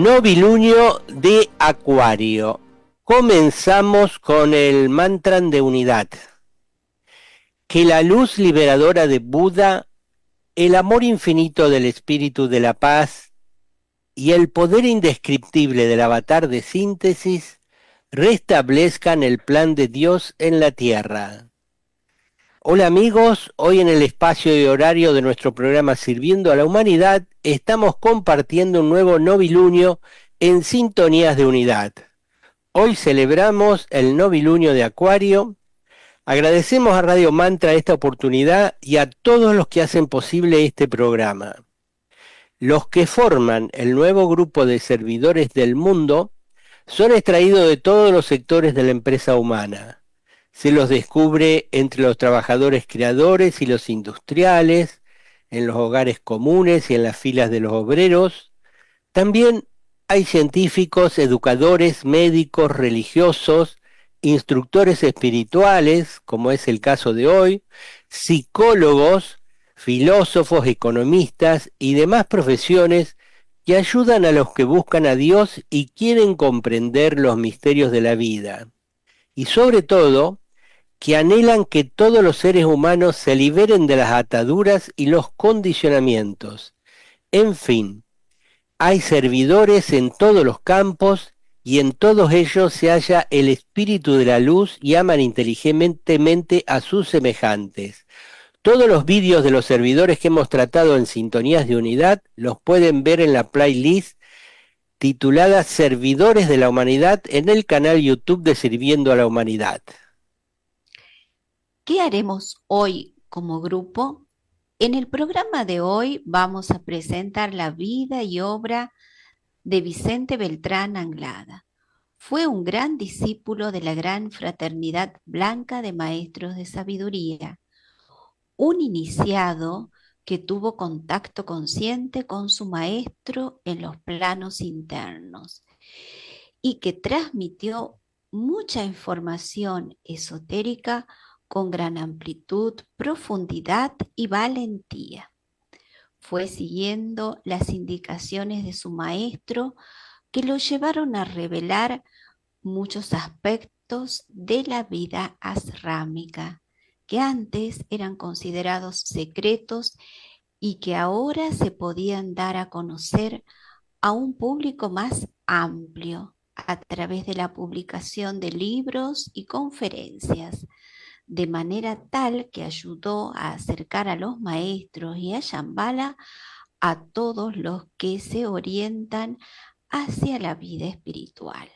Novilunio de Acuario. Comenzamos con el mantra de unidad. Que la luz liberadora de Buda, el amor infinito del espíritu de la paz y el poder indescriptible del avatar de síntesis restablezcan el plan de Dios en la tierra. Hola amigos, hoy en el espacio y horario de nuestro programa Sirviendo a la Humanidad estamos compartiendo un nuevo novilunio en sintonías de unidad. Hoy celebramos el novilunio de Acuario. Agradecemos a Radio Mantra esta oportunidad y a todos los que hacen posible este programa. Los que forman el nuevo grupo de servidores del mundo son extraídos de todos los sectores de la empresa humana. Se los descubre entre los trabajadores creadores y los industriales, en los hogares comunes y en las filas de los obreros. También hay científicos, educadores, médicos, religiosos, instructores espirituales, como es el caso de hoy, psicólogos, filósofos, economistas y demás profesiones que ayudan a los que buscan a Dios y quieren comprender los misterios de la vida. Y sobre todo, que anhelan que todos los seres humanos se liberen de las ataduras y los condicionamientos. En fin, hay servidores en todos los campos y en todos ellos se halla el espíritu de la luz y aman inteligentemente a sus semejantes. Todos los vídeos de los servidores que hemos tratado en Sintonías de Unidad los pueden ver en la playlist titulada Servidores de la Humanidad en el canal YouTube de Sirviendo a la Humanidad. ¿Qué haremos hoy como grupo? En el programa de hoy vamos a presentar la vida y obra de Vicente Beltrán Anglada. Fue un gran discípulo de la gran fraternidad blanca de maestros de sabiduría, un iniciado que tuvo contacto consciente con su maestro en los planos internos y que transmitió mucha información esotérica con gran amplitud, profundidad y valentía. Fue siguiendo las indicaciones de su maestro que lo llevaron a revelar muchos aspectos de la vida asrámica que antes eran considerados secretos y que ahora se podían dar a conocer a un público más amplio a través de la publicación de libros y conferencias, de manera tal que ayudó a acercar a los maestros y a Shambhala a todos los que se orientan hacia la vida espiritual.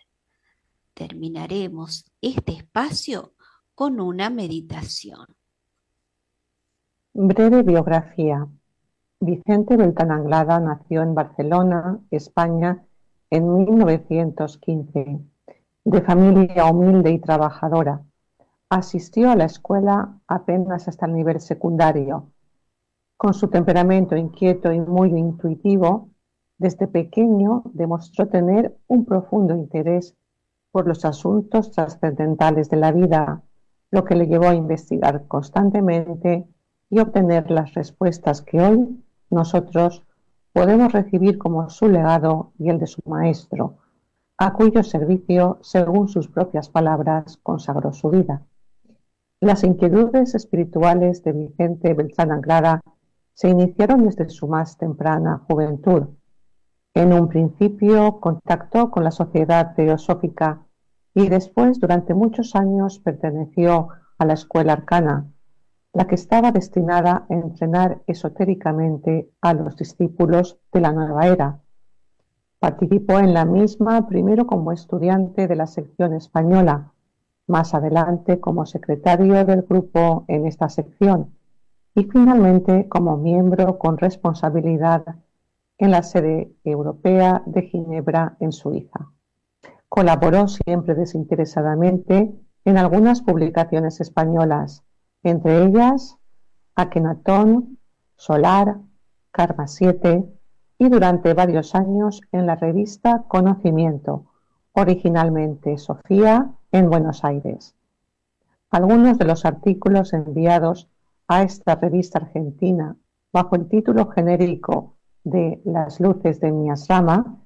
Terminaremos este espacio con una meditación. Breve biografía. Vicente Beltrán Anglada nació en Barcelona, España, en 1915, de familia humilde y trabajadora. Asistió a la escuela apenas hasta el nivel secundario. Con su temperamento inquieto y muy intuitivo, desde pequeño demostró tener un profundo interés por los asuntos trascendentales de la vida, lo que le llevó a investigar constantemente y obtener las respuestas que hoy nosotros podemos recibir como su legado y el de su maestro, a cuyo servicio, según sus propias palabras, consagró su vida. Las inquietudes espirituales de Vicente Beltrán Anglada se iniciaron desde su más temprana juventud. En un principio contactó con la Sociedad Teosófica y después, durante muchos años, perteneció a la Escuela Arcana, la que estaba destinada a entrenar esotéricamente a los discípulos de la nueva era. Participó en la misma primero como estudiante de la sección española, más adelante como secretario del grupo en esta sección y finalmente como miembro con responsabilidad en la sede europea de Ginebra, en Suiza. Colaboró siempre desinteresadamente en algunas publicaciones españolas, entre ellas Akenatón, Solar, Karma 7 y durante varios años en la revista Conocimiento, originalmente Sofía, en Buenos Aires. Algunos de los artículos enviados a esta revista argentina bajo el título genérico de Las luces de mi asrama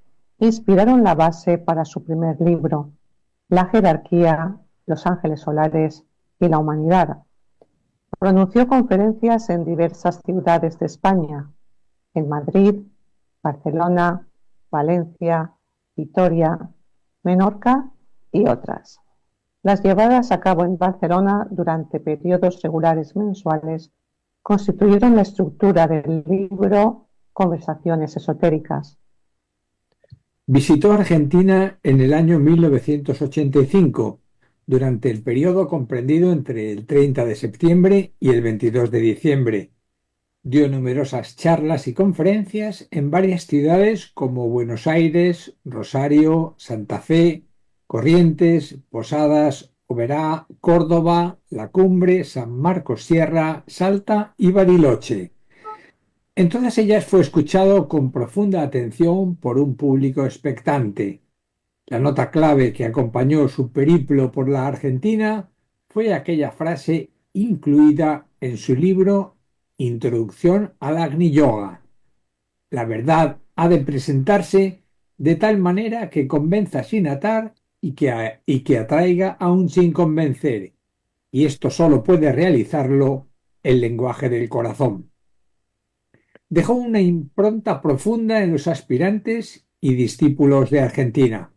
inspiraron la base para su primer libro, La jerarquía, los ángeles solares y la humanidad. Pronunció conferencias en diversas ciudades de España, en Madrid, Barcelona, Valencia, Vitoria, Menorca y otras. Las llevadas a cabo en Barcelona durante periodos regulares mensuales constituyeron la estructura del libro Conversaciones esotéricas. Visitó Argentina en el año 1985, durante el periodo comprendido entre el 30 de septiembre y el 22 de diciembre. Dio numerosas charlas y conferencias en varias ciudades como Buenos Aires, Rosario, Santa Fe, Corrientes, Posadas, Oberá, Córdoba, La Cumbre, San Marcos Sierra, Salta y Bariloche. En todas ellas fue escuchado con profunda atención por un público expectante. La nota clave que acompañó su periplo por la Argentina fue aquella frase incluida en su libro Introducción al Agni Yoga. La verdad ha de presentarse de tal manera que convenza sin atar y que atraiga aún sin convencer, y esto solo puede realizarlo el lenguaje del corazón. Dejó una impronta profunda en los aspirantes y discípulos de Argentina.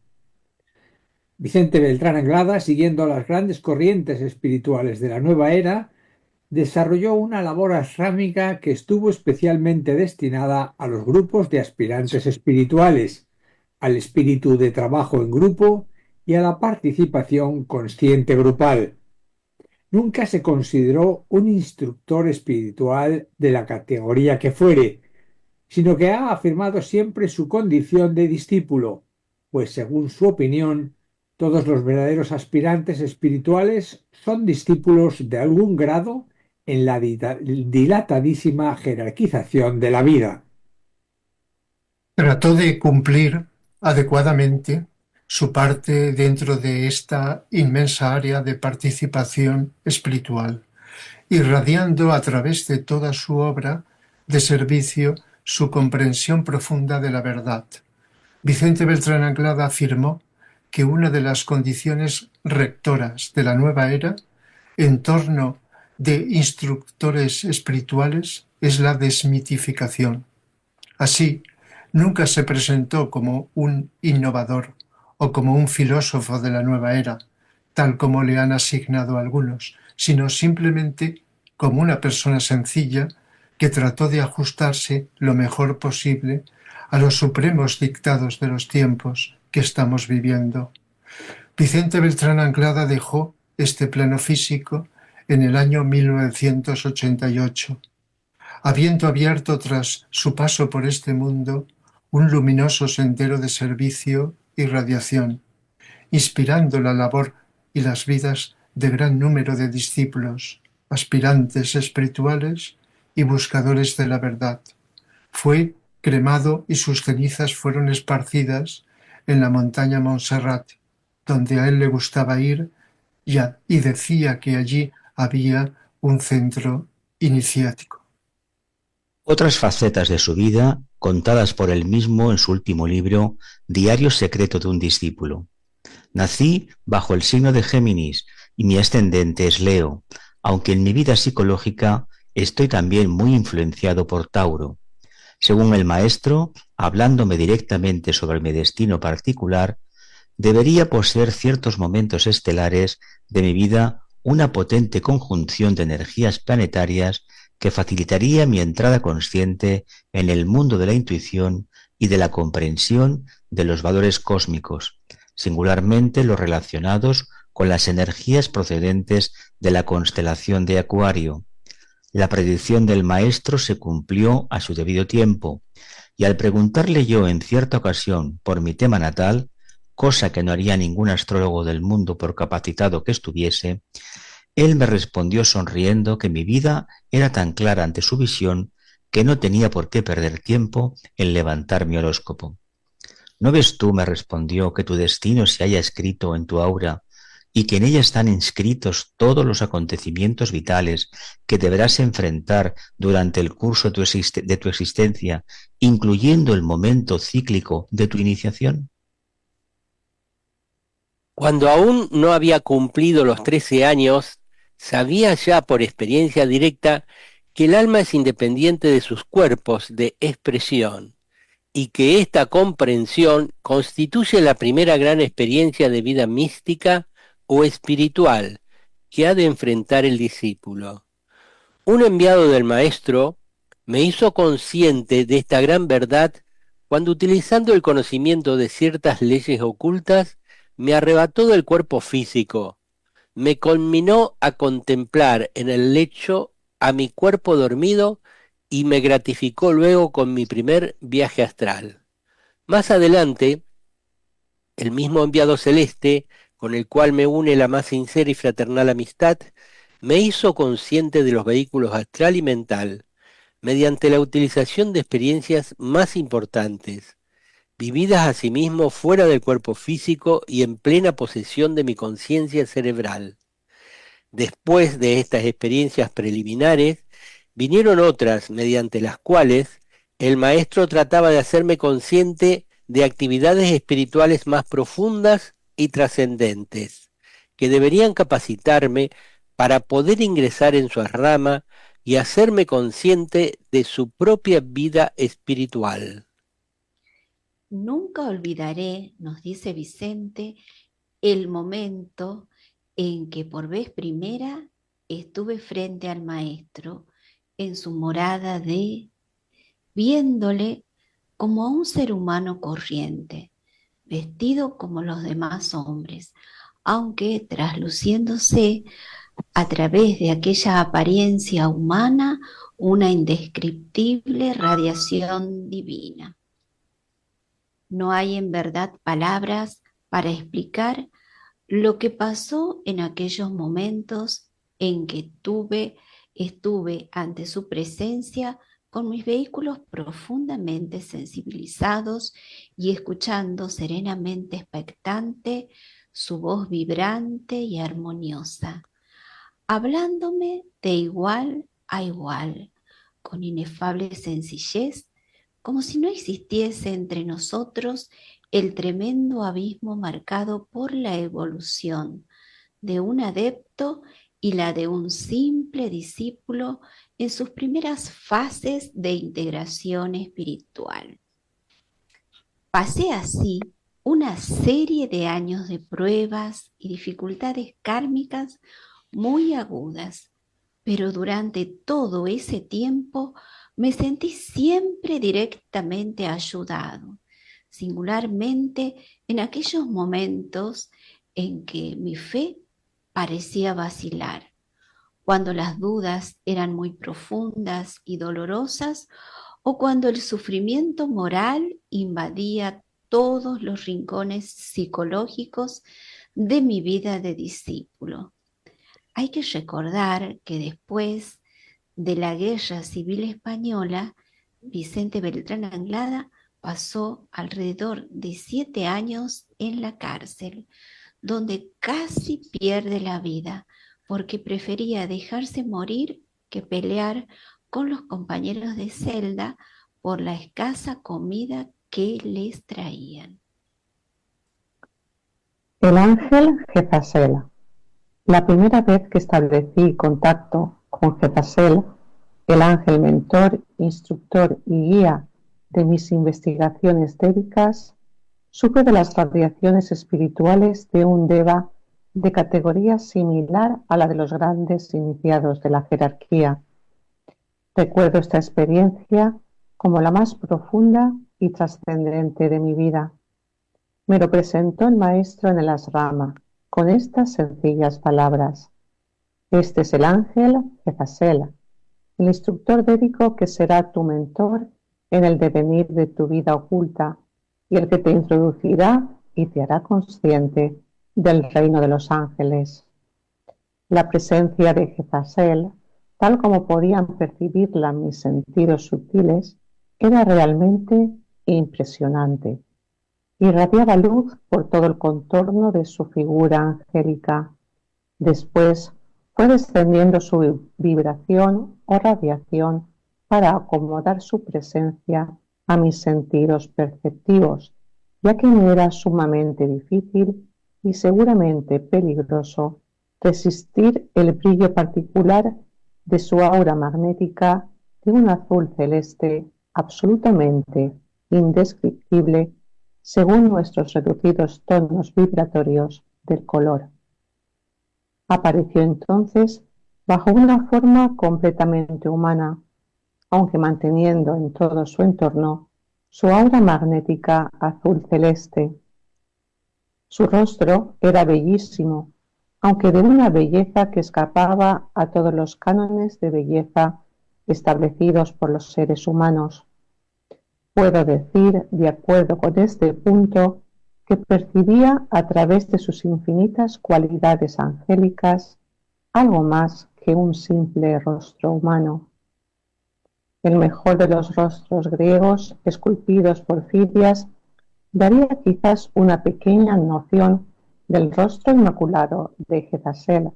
Vicente Beltrán Anglada, siguiendo las grandes corrientes espirituales de la nueva era, desarrolló una labor ashrámica que estuvo especialmente destinada a los grupos de aspirantes espirituales, al espíritu de trabajo en grupo y a la participación consciente grupal. Nunca se consideró un instructor espiritual de la categoría que fuere, sino que ha afirmado siempre su condición de discípulo, pues según su opinión, todos los verdaderos aspirantes espirituales son discípulos de algún grado en la dilatadísima jerarquización de la vida. Trató de cumplir adecuadamente su parte dentro de esta inmensa área de participación espiritual, irradiando a través de toda su obra de servicio su comprensión profunda de la verdad. Vicente Beltrán Anglada afirmó que una de las condiciones rectoras de la nueva era en torno de instructores espirituales es la desmitificación. Así, nunca se presentó como un innovador o como un filósofo de la nueva era, tal como le han asignado algunos, sino simplemente como una persona sencilla que trató de ajustarse lo mejor posible a los supremos dictados de los tiempos que estamos viviendo. Vicente Beltrán Anglada dejó este plano físico en el año 1988, habiendo abierto tras su paso por este mundo un luminoso sendero de servicio y radiación, inspirando la labor y las vidas de gran número de discípulos, aspirantes espirituales y buscadores de la verdad. Fue cremado y sus cenizas fueron esparcidas en la montaña Montserrat, donde a él le gustaba ir y decía que allí había un centro iniciático. Otras facetas de su vida, contadas por él mismo en su último libro, Diario secreto de un discípulo. Nací bajo el signo de Géminis y mi ascendente es Leo, aunque en mi vida psicológica estoy también muy influenciado por Tauro. Según el maestro, hablándome directamente sobre mi destino particular, debería poseer ciertos momentos estelares de mi vida una potente conjunción de energías planetarias que facilitaría mi entrada consciente en el mundo de la intuición y de la comprensión de los valores cósmicos, singularmente los relacionados con las energías procedentes de la constelación de Acuario. La predicción del maestro se cumplió a su debido tiempo, y al preguntarle yo en cierta ocasión por mi tema natal, cosa que no haría ningún astrólogo del mundo por capacitado que estuviese, él me respondió sonriendo que mi vida era tan clara ante su visión que no tenía por qué perder tiempo en levantar mi horóscopo. ¿No ves tú, me respondió, que tu destino se haya escrito en tu aura y que en ella están inscritos todos los acontecimientos vitales que deberás enfrentar durante el curso de tu existencia, incluyendo el momento cíclico de tu iniciación? Cuando aún no había cumplido los 13 años, sabía ya por experiencia directa que el alma es independiente de sus cuerpos de expresión y que esta comprensión constituye la primera gran experiencia de vida mística o espiritual que ha de enfrentar el discípulo. Un enviado del Maestro me hizo consciente de esta gran verdad cuando, utilizando el conocimiento de ciertas leyes ocultas, me arrebató del cuerpo físico, me conminó a contemplar en el lecho a mi cuerpo dormido y me gratificó luego con mi primer viaje astral. Más adelante, el mismo enviado celeste, con el cual me une la más sincera y fraternal amistad, me hizo consciente de los vehículos astral y mental, mediante la utilización de experiencias más importantes, vividas asimismo fuera del cuerpo físico y en plena posesión de mi conciencia cerebral. Después de estas experiencias preliminares, vinieron otras mediante las cuales el maestro trataba de hacerme consciente de actividades espirituales más profundas y trascendentes, que deberían capacitarme para poder ingresar en su rama y hacerme consciente de su propia vida espiritual. Nunca olvidaré, nos dice Vicente, el momento en que por vez primera estuve frente al maestro en su morada viéndole como a un ser humano corriente, vestido como los demás hombres, aunque trasluciéndose a través de aquella apariencia humana una indescriptible radiación divina. No hay en verdad palabras para explicar lo que pasó en aquellos momentos en que estuve ante su presencia con mis vehículos profundamente sensibilizados y escuchando serenamente expectante su voz vibrante y armoniosa, hablándome de igual a igual, con inefable sencillez, como si no existiese entre nosotros el tremendo abismo marcado por la evolución de un adepto y la de un simple discípulo en sus primeras fases de integración espiritual. Pasé así una serie de años de pruebas y dificultades kármicas muy agudas, pero durante todo ese tiempo me sentí siempre directamente ayudado, singularmente en aquellos momentos en que mi fe parecía vacilar, cuando las dudas eran muy profundas y dolorosas o cuando el sufrimiento moral invadía todos los rincones psicológicos de mi vida de discípulo. Hay que recordar que después de la Guerra Civil Española, Vicente Beltrán Anglada pasó alrededor de 7 años en la cárcel, donde casi pierde la vida porque prefería dejarse morir que pelear con los compañeros de celda por la escasa comida que les traían. El ángel Jezasel. La primera vez que establecí contacto con Jezasel, el ángel mentor, instructor y guía de mis investigaciones técnicas, supe de las radiaciones espirituales de un deva de categoría similar a la de los grandes iniciados de la jerarquía. Recuerdo esta experiencia como la más profunda y trascendente de mi vida. Me lo presentó el maestro en el asrama con estas sencillas palabras: este es el ángel Jezasel, el instructor védico que será tu mentor en el devenir de tu vida oculta y el que te introducirá y te hará consciente del reino de los ángeles. La presencia de Jezasel, tal como podían percibirla mis sentidos sutiles, era realmente impresionante. Irradiaba luz por todo el contorno de su figura angélica. Después fue descendiendo su vibración o radiación para acomodar su presencia a mis sentidos perceptivos, ya que me era sumamente difícil y seguramente peligroso resistir el brillo particular de su aura magnética de un azul celeste absolutamente indescriptible según nuestros reducidos tonos vibratorios del color. Apareció entonces bajo una forma completamente humana, aunque manteniendo en todo su entorno su aura magnética azul celeste. Su rostro era bellísimo, aunque de una belleza que escapaba a todos los cánones de belleza establecidos por los seres humanos. Puedo decir, de acuerdo con este punto, que percibía a través de sus infinitas cualidades angélicas algo más que un simple rostro humano. El mejor de los rostros griegos, esculpidos por Fidias, daría quizás una pequeña noción del rostro inmaculado de Jezabel,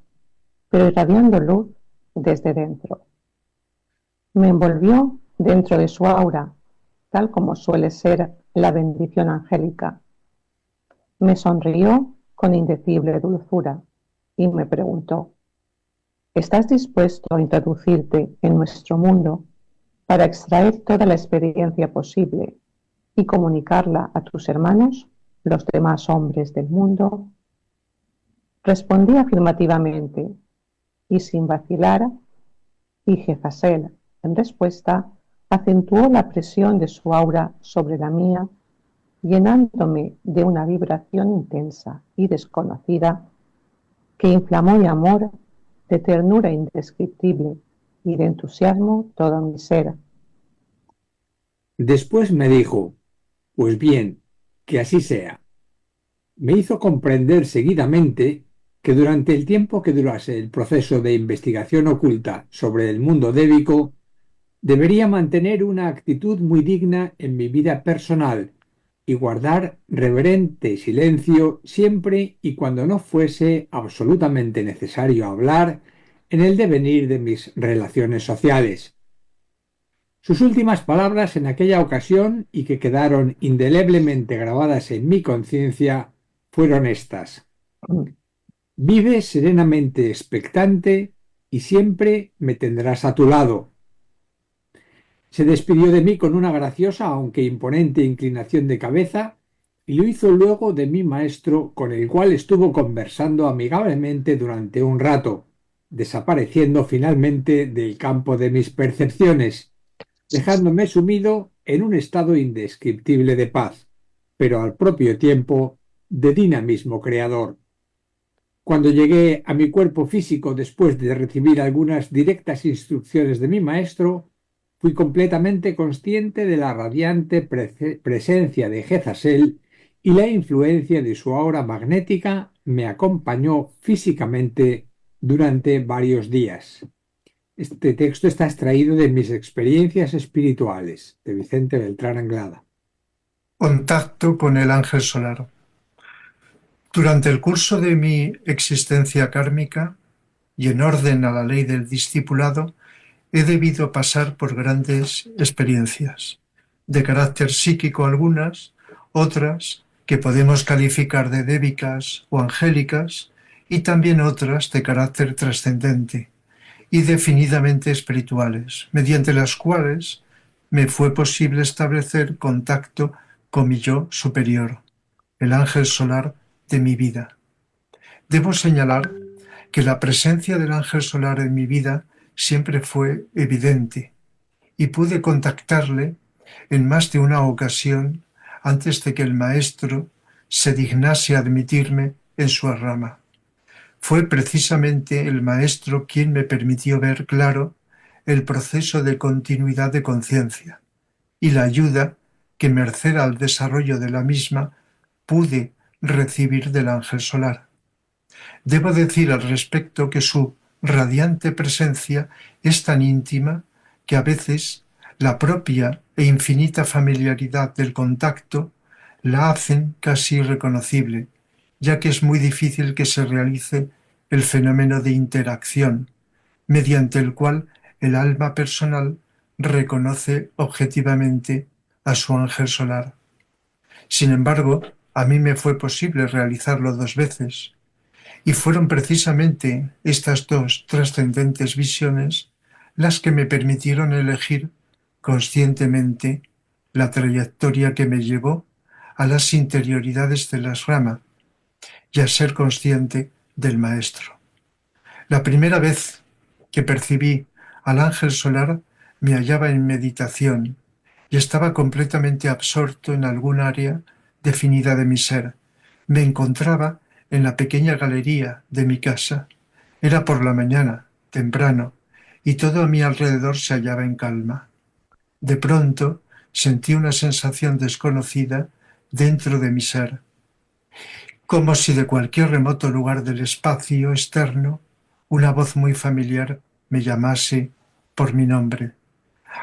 pero irradiando luz desde dentro. Me envolvió dentro de su aura, tal como suele ser la bendición angélica. Me sonrió con indecible dulzura y me preguntó: ¿estás dispuesto a introducirte en nuestro mundo para extraer toda la experiencia posible y comunicarla a tus hermanos, los demás hombres del mundo? Respondí afirmativamente y sin vacilar, y Jezabel, en respuesta, acentuó la presión de su aura sobre la mía, llenándome de una vibración intensa y desconocida que inflamó de amor, de ternura indescriptible y de entusiasmo todo mi ser. Después me dijo: pues bien, que así sea. Me hizo comprender seguidamente que durante el tiempo que durase el proceso de investigación oculta sobre el mundo débico, debería mantener una actitud muy digna en mi vida personal y guardar reverente silencio siempre y cuando no fuese absolutamente necesario hablar en el devenir de mis relaciones sociales. Sus últimas palabras en aquella ocasión, y que quedaron indeleblemente grabadas en mi conciencia, fueron estas: vive serenamente expectante y siempre me tendrás a tu lado. Se despidió de mí con una graciosa aunque imponente inclinación de cabeza y lo hizo luego de mi maestro, con el cual estuvo conversando amigablemente durante un rato, desapareciendo finalmente del campo de mis percepciones, dejándome sumido en un estado indescriptible de paz, pero al propio tiempo de dinamismo creador. Cuando llegué a mi cuerpo físico después de recibir algunas directas instrucciones de mi maestro, fui completamente consciente de la radiante presencia de Jezabel y la influencia de su aura magnética me acompañó físicamente durante varios días. Este texto está extraído de Mis experiencias espirituales, de Vicente Beltrán Anglada. Contacto con el ángel solar. Durante el curso de mi existencia kármica y en orden a la ley del discipulado, he debido pasar por grandes experiencias, de carácter psíquico algunas, otras que podemos calificar de débicas o angélicas, y también otras de carácter trascendente y definidamente espirituales, mediante las cuales me fue posible establecer contacto con mi yo superior, el ángel solar de mi vida. Debo señalar que la presencia del ángel solar en mi vida siempre fue evidente y pude contactarle en más de una ocasión antes de que el maestro se dignase admitirme en su rama. Fue precisamente el maestro quien me permitió ver claro el proceso de continuidad de conciencia y la ayuda que, merced al desarrollo de la misma, pude recibir del ángel solar. Debo decir al respecto que su radiante presencia es tan íntima que a veces la propia e infinita familiaridad del contacto la hacen casi irreconocible, ya que es muy difícil que se realice el fenómeno de interacción, mediante el cual el alma personal reconoce objetivamente a su ángel solar. Sin embargo, a mí me fue posible realizarlo 2 veces, y fueron precisamente estas 2 trascendentes visiones las que me permitieron elegir conscientemente la trayectoria que me llevó a las interioridades de la rama y a ser consciente del Maestro. La primera vez que percibí al ángel solar me hallaba en meditación y estaba completamente absorto en algún área definida de mi ser. Me encontraba en la pequeña galería de mi casa. Era por la mañana, temprano, y todo a mi alrededor se hallaba en calma. De pronto sentí una sensación desconocida dentro de mi ser, como si de cualquier remoto lugar del espacio externo una voz muy familiar me llamase por mi nombre,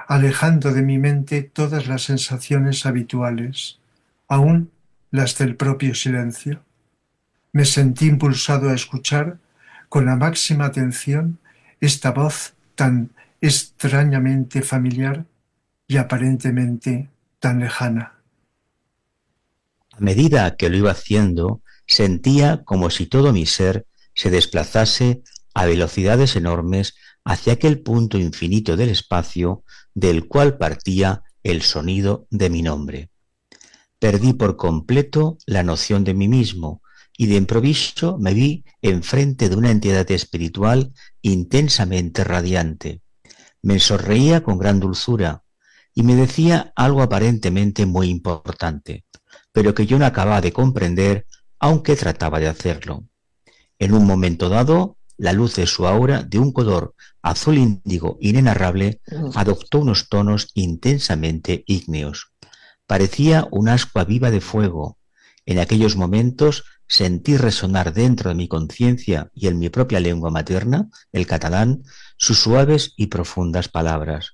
alejando de mi mente todas las sensaciones habituales, aun las del propio silencio. Me sentí impulsado a escuchar con la máxima atención esta voz tan extrañamente familiar y aparentemente tan lejana. A medida que lo iba haciendo, sentía como si todo mi ser se desplazase a velocidades enormes hacia aquel punto infinito del espacio del cual partía el sonido de mi nombre. Perdí por completo la noción de mí mismo y de improviso me vi enfrente de una entidad espiritual intensamente radiante. Me sonreía con gran dulzura y me decía algo aparentemente muy importante, pero que yo no acababa de comprender, aunque trataba de hacerlo. En un momento dado, la luz de su aura, de un color azul índigo inenarrable, adoptó unos tonos intensamente ígneos. Parecía una ascua viva de fuego. En aquellos momentos sentí resonar dentro de mi conciencia y en mi propia lengua materna, el catalán, sus suaves y profundas palabras.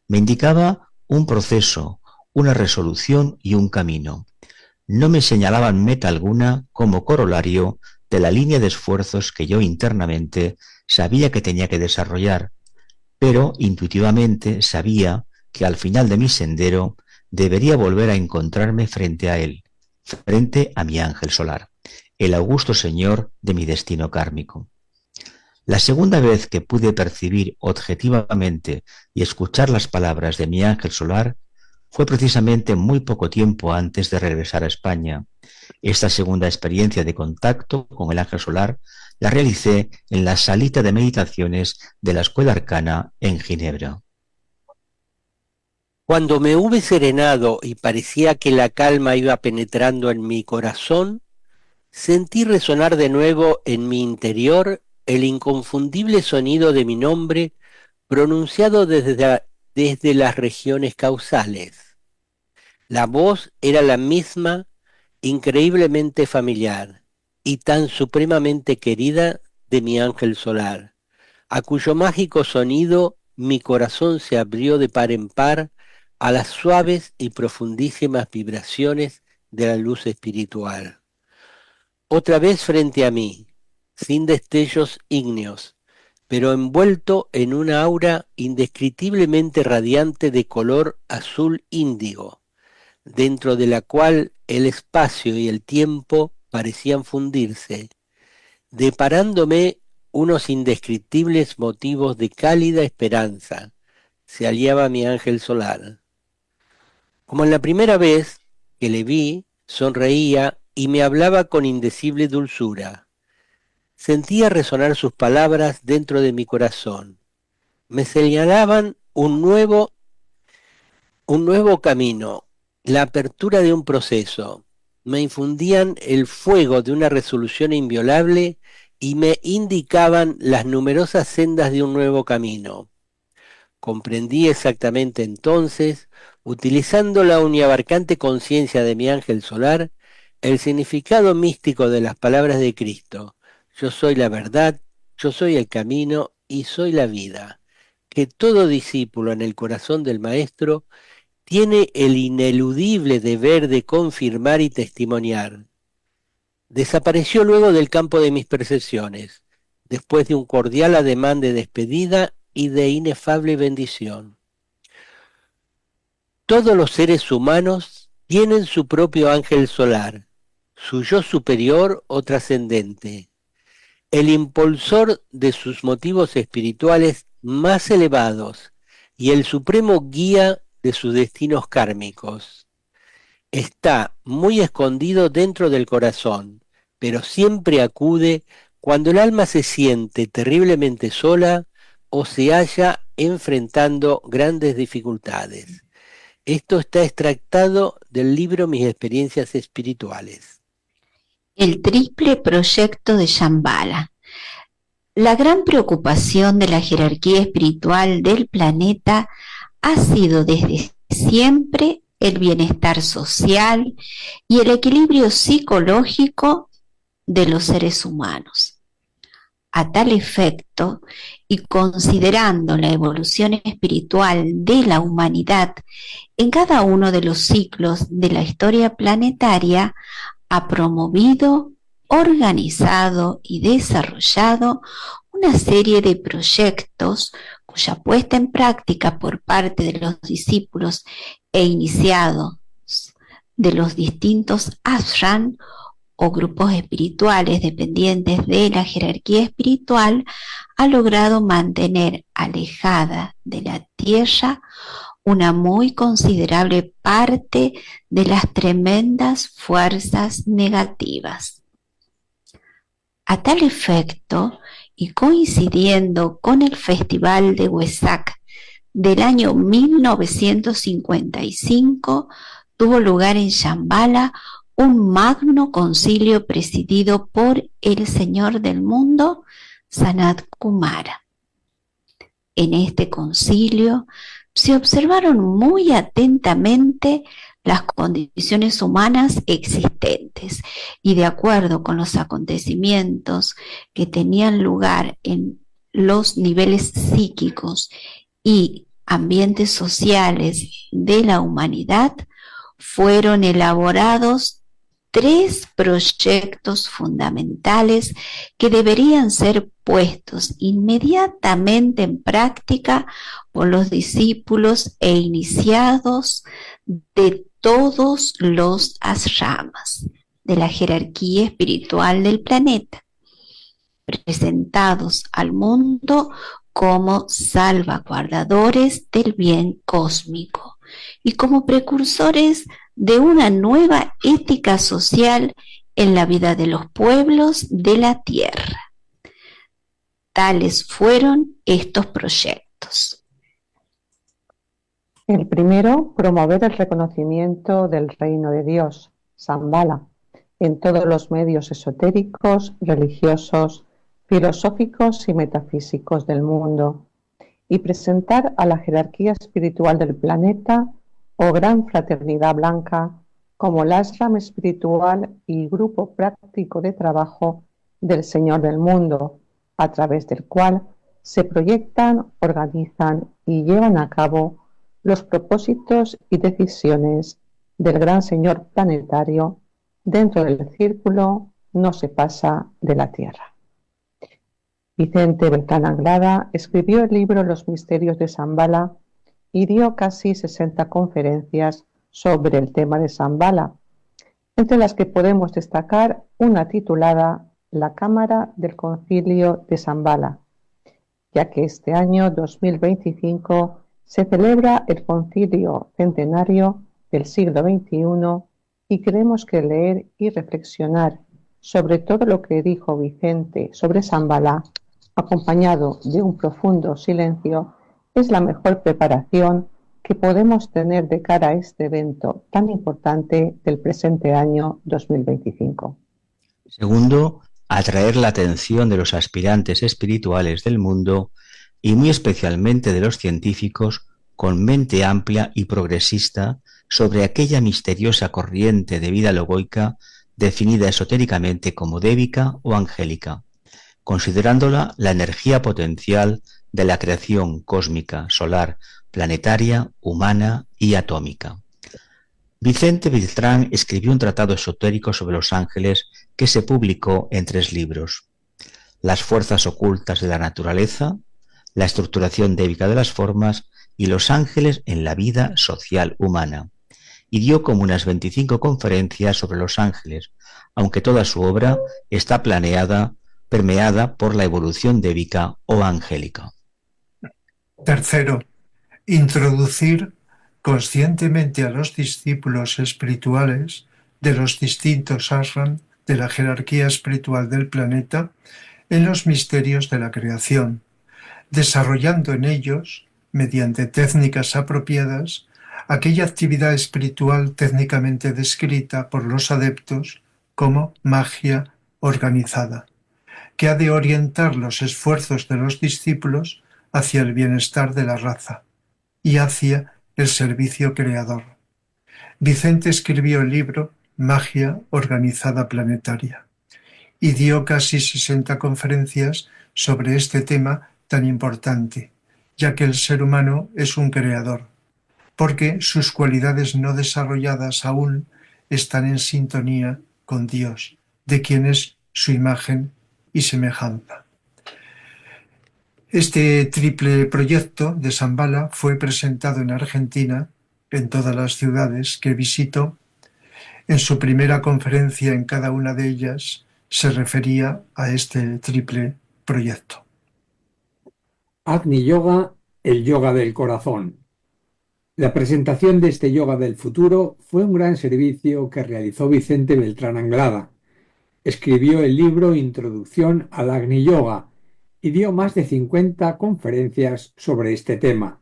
Me indicaba un proceso, una resolución y un camino. No me señalaban meta alguna como corolario de la línea de esfuerzos que yo internamente sabía que tenía que desarrollar, pero intuitivamente sabía que al final de mi sendero debería volver a encontrarme frente a él, frente a mi ángel solar, el augusto señor de mi destino kármico. La segunda vez que pude percibir objetivamente y escuchar las palabras de mi ángel solar fue precisamente muy poco tiempo antes de regresar a España. Esta segunda experiencia de contacto con el ángel solar la realicé en la salita de meditaciones de la Escuela Arcana en Ginebra. Cuando me hube serenado y parecía que la calma iba penetrando en mi corazón, sentí resonar de nuevo en mi interior el inconfundible sonido de mi nombre pronunciado desde las regiones causales. La voz era la misma, increíblemente familiar y tan supremamente querida de mi ángel solar, a cuyo mágico sonido mi corazón se abrió de par en par a las suaves y profundísimas vibraciones de la luz espiritual. Otra vez frente a mí, sin destellos ígneos, pero envuelto en una aura indescriptiblemente radiante de color azul índigo, dentro de la cual el espacio y el tiempo parecían fundirse, deparándome unos indescriptibles motivos de cálida esperanza. Se hallaba mi ángel solar. Como en la primera vez que le vi, sonreía y me hablaba con indecible dulzura. Sentía resonar sus palabras dentro de mi corazón. Me señalaban un nuevo camino, la apertura de un proceso. Me infundían el fuego de una resolución inviolable y me indicaban las numerosas sendas de un nuevo camino. Comprendí exactamente entonces, utilizando la uniabarcante conciencia de mi ángel solar, el significado místico de las palabras de Cristo. Yo soy la verdad, yo soy el camino y soy la vida. Que todo discípulo en el corazón del Maestro tiene el ineludible deber de confirmar y testimoniar. Desapareció luego del campo de mis percepciones, después de un cordial ademán de despedida y de inefable bendición. Todos los seres humanos tienen su propio ángel solar, su yo superior o trascendente, el impulsor de sus motivos espirituales más elevados y el supremo guía de sus destinos kármicos. Está muy escondido dentro del corazón, pero siempre acude cuando el alma se siente terriblemente sola o se halla enfrentando grandes dificultades. Esto está extractado del libro Mis experiencias espirituales. El triple proyecto de Shambhala. La gran preocupación de la jerarquía espiritual del planeta ha sido desde siempre el bienestar social y el equilibrio psicológico de los seres humanos. A tal efecto, y considerando la evolución espiritual de la humanidad en cada uno de los ciclos de la historia planetaria, ha promovido, organizado y desarrollado una serie de proyectos cuya puesta en práctica por parte de los discípulos e iniciados de los distintos ashram o grupos espirituales dependientes de la jerarquía espiritual ha logrado mantener alejada de la Tierra una muy considerable parte de las tremendas fuerzas negativas. A tal efecto, y coincidiendo con el Festival de Wesak del año 1955, tuvo lugar en Shambhala un magno concilio presidido por el Señor del Mundo, Sanat Kumara. En este concilio se observaron muy atentamente las condiciones humanas existentes y de acuerdo con los acontecimientos que tenían lugar en los niveles psíquicos y ambientes sociales de la humanidad, fueron elaborados 3 proyectos fundamentales que deberían ser puestos inmediatamente en práctica por los discípulos e iniciados de todos los ashrams de la jerarquía espiritual del planeta, presentados al mundo como salvaguardadores del bien cósmico y como precursores de una nueva ética social en la vida de los pueblos de la tierra. Tales fueron estos proyectos. El primero, promover el reconocimiento del reino de Dios, Shambhala, en todos los medios esotéricos, religiosos, filosóficos y metafísicos del mundo, y presentar a la jerarquía espiritual del planeta o Gran Fraternidad Blanca como el ashram espiritual y grupo práctico de trabajo del Señor del Mundo, a través del cual se proyectan, organizan y llevan a cabo los propósitos y decisiones del Gran Señor planetario dentro del círculo no se pasa de la Tierra. Vicente Beltrán Anglada escribió el libro Los misterios de Shambhala y dio casi 60 conferencias sobre el tema de Shambhala, entre las que podemos destacar una titulada La Cámara del Concilio de Shambhala, ya que este año 2025 se celebra el concilio centenario del siglo XXI y creemos que leer y reflexionar sobre todo lo que dijo Vicente sobre Shambhala, acompañado de un profundo silencio, es la mejor preparación que podemos tener de cara a este evento tan importante del presente año 2025. Segundo, atraer la atención de los aspirantes espirituales del mundo y muy especialmente de los científicos con mente amplia y progresista sobre aquella misteriosa corriente de vida logoica definida esotéricamente como débica o angélica, considerándola la energía potencial de la creación cósmica, solar, planetaria, humana y atómica. Vicente Beltrán escribió un tratado esotérico sobre los ángeles que se publicó en 3 libros: Las fuerzas ocultas de la naturaleza, La estructuración débica de las formas y Los ángeles en la vida social humana, y dio como unas 25 conferencias sobre los ángeles, aunque toda su obra está permeada por la evolución débica o angélica. Tercero, introducir conscientemente a los discípulos espirituales de los distintos ashram de la jerarquía espiritual del planeta en los misterios de la creación, desarrollando en ellos, mediante técnicas apropiadas, aquella actividad espiritual técnicamente descrita por los adeptos como magia organizada, que ha de orientar los esfuerzos de los discípulos hacia el bienestar de la raza y hacia el servicio creador. Vicente escribió el libro Magia Organizada Planetaria y dio casi 60 conferencias sobre este tema tan importante, ya que el ser humano es un creador, porque sus cualidades no desarrolladas aún están en sintonía con Dios, de quien es su imagen y semejanza. Este triple proyecto de Shambhala fue presentado en Argentina, en todas las ciudades que visitó. En su primera conferencia en cada una de ellas se refería a este triple proyecto. Agni Yoga, el yoga del corazón. La presentación de este yoga del futuro fue un gran servicio que realizó Vicente Beltrán Anglada. Escribió el libro Introducción al Agni Yoga y dio más de 50 conferencias sobre este tema.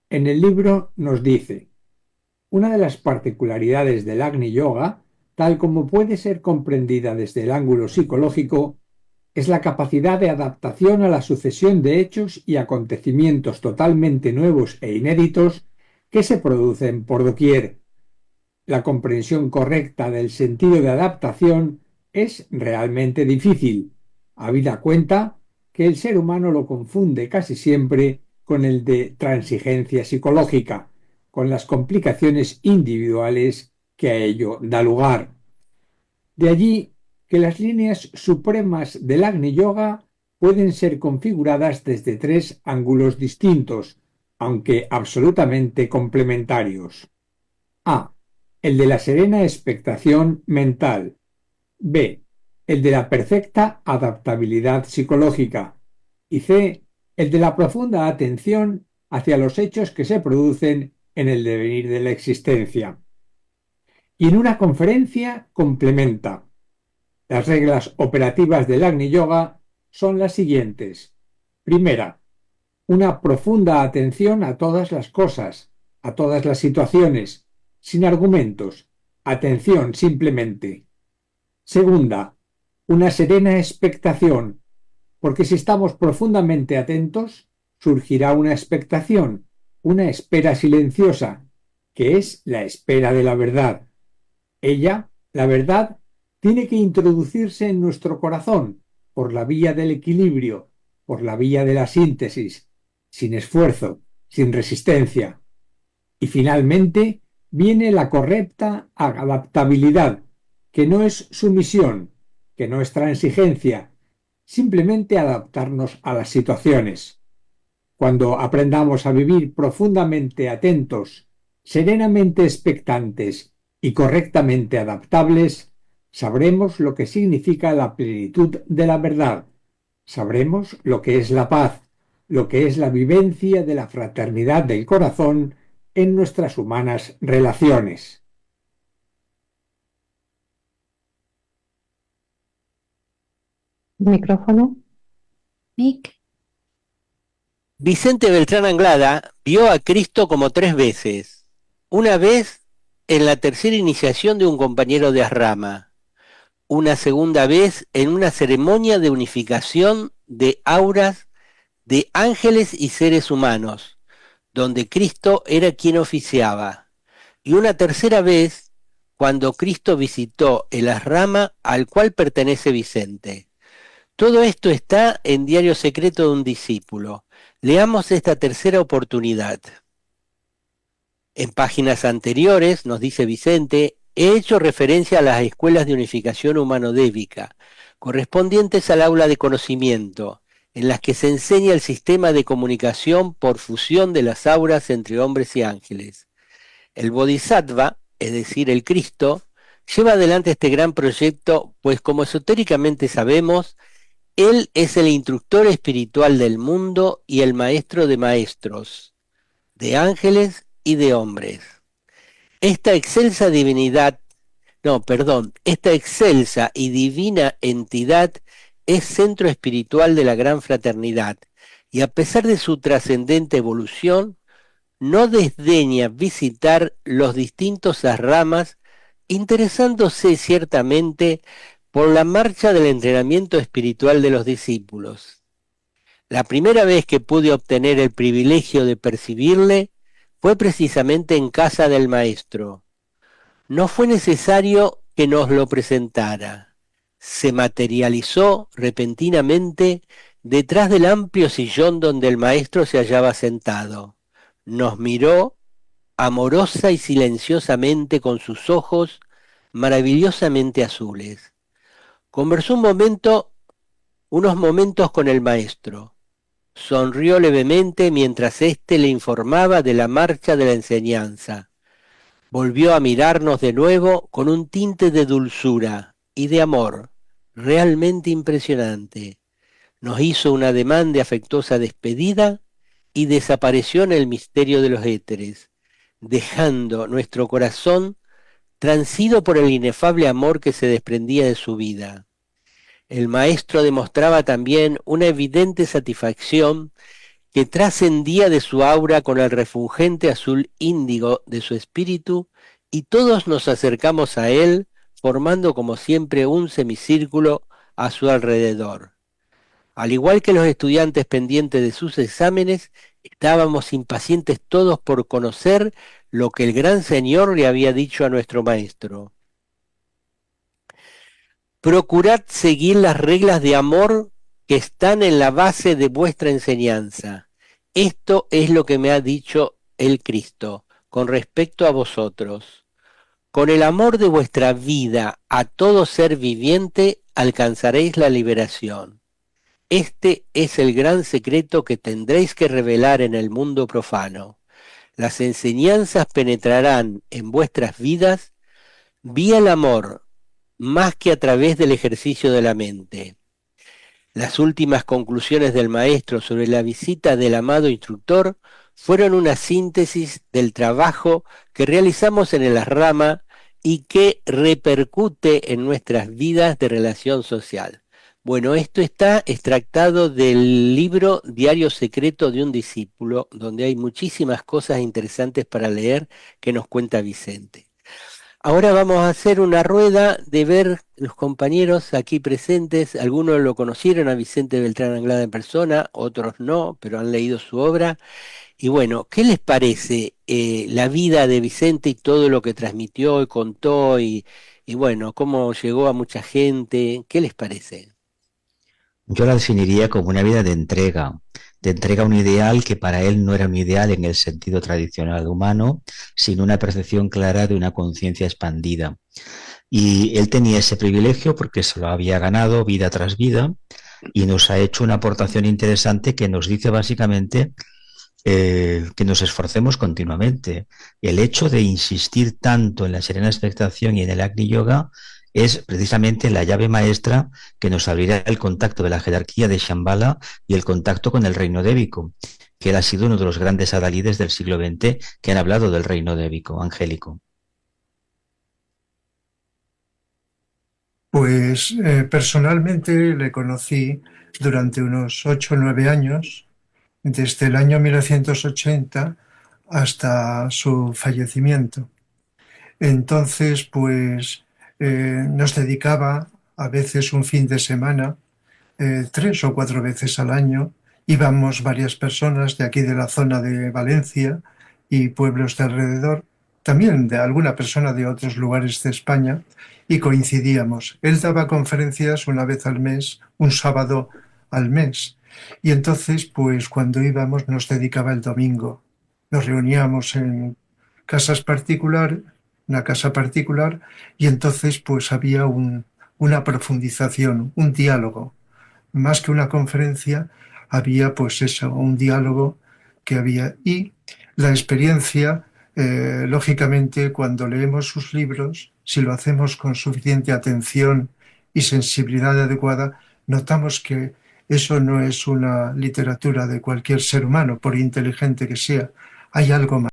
En el libro nos dice: una de las particularidades del Agni Yoga, tal como puede ser comprendida desde el ángulo psicológico, es la capacidad de adaptación a la sucesión de hechos y acontecimientos totalmente nuevos e inéditos que se producen por doquier. La comprensión correcta del sentido de adaptación es realmente difícil, habida cuenta que el ser humano lo confunde casi siempre con el de transigencia psicológica, con las complicaciones individuales que a ello da lugar. De allí que las líneas supremas del Agni Yoga pueden ser configuradas desde 3 ángulos distintos, aunque absolutamente complementarios. A. El de la serena expectación mental. B. El de la perfecta adaptabilidad psicológica. Y C. El de la profunda atención hacia los hechos que se producen en el devenir de la existencia. Y en una conferencia complementa: las reglas operativas del Agni Yoga son las siguientes. Primera, una profunda atención a todas las cosas, a todas las situaciones, sin argumentos, atención simplemente. Segunda, una serena expectación, porque si estamos profundamente atentos, surgirá una expectación, una espera silenciosa, que es la espera de la verdad. Ella, la verdad, tiene que introducirse en nuestro corazón por la vía del equilibrio, por la vía de la síntesis, sin esfuerzo, sin resistencia. Y finalmente viene la correcta adaptabilidad, que no es sumisión, que no es transigencia, simplemente adaptarnos a las situaciones. Cuando aprendamos a vivir profundamente atentos, serenamente expectantes y correctamente adaptables, sabremos lo que significa la plenitud de la verdad, sabremos lo que es la paz, lo que es la vivencia de la fraternidad del corazón en nuestras humanas relaciones. Micrófono. Mic. Vicente Beltrán Anglada vio a Cristo como 3 veces. Una vez en la tercera iniciación de un compañero de Asrama. Una segunda vez en una ceremonia de unificación de auras de ángeles y seres humanos, donde Cristo era quien oficiaba. Y una tercera vez cuando Cristo visitó el Asrama al cual pertenece Vicente. Todo esto está en Diario Secreto de un Discípulo. Leamos esta tercera oportunidad. En páginas anteriores, nos dice Vicente, he hecho referencia a las escuelas de unificación humano-débica, correspondientes al aula de conocimiento, en las que se enseña el sistema de comunicación por fusión de las auras entre hombres y ángeles. El Bodhisattva, es decir, el Cristo, lleva adelante este gran proyecto, pues como esotéricamente sabemos, Él es el instructor espiritual del mundo y el maestro de maestros, de ángeles y de hombres. Esta excelsa y divina entidad es centro espiritual de la gran fraternidad, y a pesar de su trascendente evolución, no desdeña visitar los distintos ramas, interesándose ciertamente por la marcha del entrenamiento espiritual de los discípulos. La primera vez que pude obtener el privilegio de percibirle fue precisamente en casa del maestro. No fue necesario que nos lo presentara. Se materializó repentinamente detrás del amplio sillón donde el maestro se hallaba sentado. Nos miró amorosa y silenciosamente con sus ojos maravillosamente azules. Conversó unos momentos con el maestro. Sonrió levemente mientras éste le informaba de la marcha de la enseñanza. Volvió a mirarnos de nuevo con un tinte de dulzura y de amor realmente impresionante. Nos hizo un ademán de afectuosa despedida y desapareció en el misterio de los éteres, dejando nuestro corazón transido por el inefable amor que se desprendía de su vida. El maestro demostraba también una evidente satisfacción que trascendía de su aura con el refulgente azul índigo de su espíritu, y todos nos acercamos a él, formando como siempre un semicírculo a su alrededor. Al igual que los estudiantes pendientes de sus exámenes, estábamos impacientes todos por conocer lo que el gran Señor le había dicho a nuestro maestro. Procurad seguir las reglas de amor que están en la base de vuestra enseñanza. Esto es lo que me ha dicho el Cristo con respecto a vosotros. Con el amor de vuestra vida a todo ser viviente alcanzaréis la liberación. Este es el gran secreto que tendréis que revelar en el mundo profano. Las enseñanzas penetrarán en vuestras vidas vía el amor, más que a través del ejercicio de la mente. Las últimas conclusiones del maestro sobre la visita del amado instructor fueron una síntesis del trabajo que realizamos en el Asrama y que repercute en nuestras vidas de relación social. Bueno, esto está extractado del libro Diario Secreto de un Discípulo, donde hay muchísimas cosas interesantes para leer que nos cuenta Vicente. Ahora vamos a hacer una rueda de ver los compañeros aquí presentes. Algunos lo conocieron a Vicente Beltrán Anglada en persona, otros no, pero han leído su obra. Y bueno, ¿qué les parece la vida de Vicente y todo lo que transmitió y contó y bueno, cómo llegó a mucha gente? ¿Qué les parece? Yo la definiría como una vida de entrega a un ideal que para él no era un ideal en el sentido tradicional humano, sino una percepción clara de una conciencia expandida. Y él tenía ese privilegio porque se lo había ganado vida tras vida y nos ha hecho una aportación interesante que nos dice básicamente que nos esforcemos continuamente. El hecho de insistir tanto en la serena expectación y en el Agni Yoga es precisamente la llave maestra que nos abrirá el contacto de la jerarquía de Shambhala y el contacto con el reino débico, que él ha sido uno de los grandes adalides del siglo XX que han hablado del reino débico, angélico. Pues personalmente le conocí durante unos 8 o 9 años, desde el año 1980 hasta su fallecimiento. Entonces, pues nos dedicaba a veces un fin de semana, 3 o 4 veces al año. Íbamos varias personas de aquí de la zona de Valencia y pueblos de alrededor, también de alguna persona de otros lugares de España, y coincidíamos. Él daba conferencias una vez al mes, un sábado al mes, Y entonces, pues cuando íbamos nos dedicaba el domingo. Nos reuníamos en casas particular, una casa particular, y entonces pues había una profundización, un diálogo. Más que una conferencia, había pues eso, un diálogo que había. Y la experiencia, lógicamente, cuando leemos sus libros, si lo hacemos con suficiente atención y sensibilidad adecuada, notamos que eso no es una literatura de cualquier ser humano, por inteligente que sea. Hay algo más.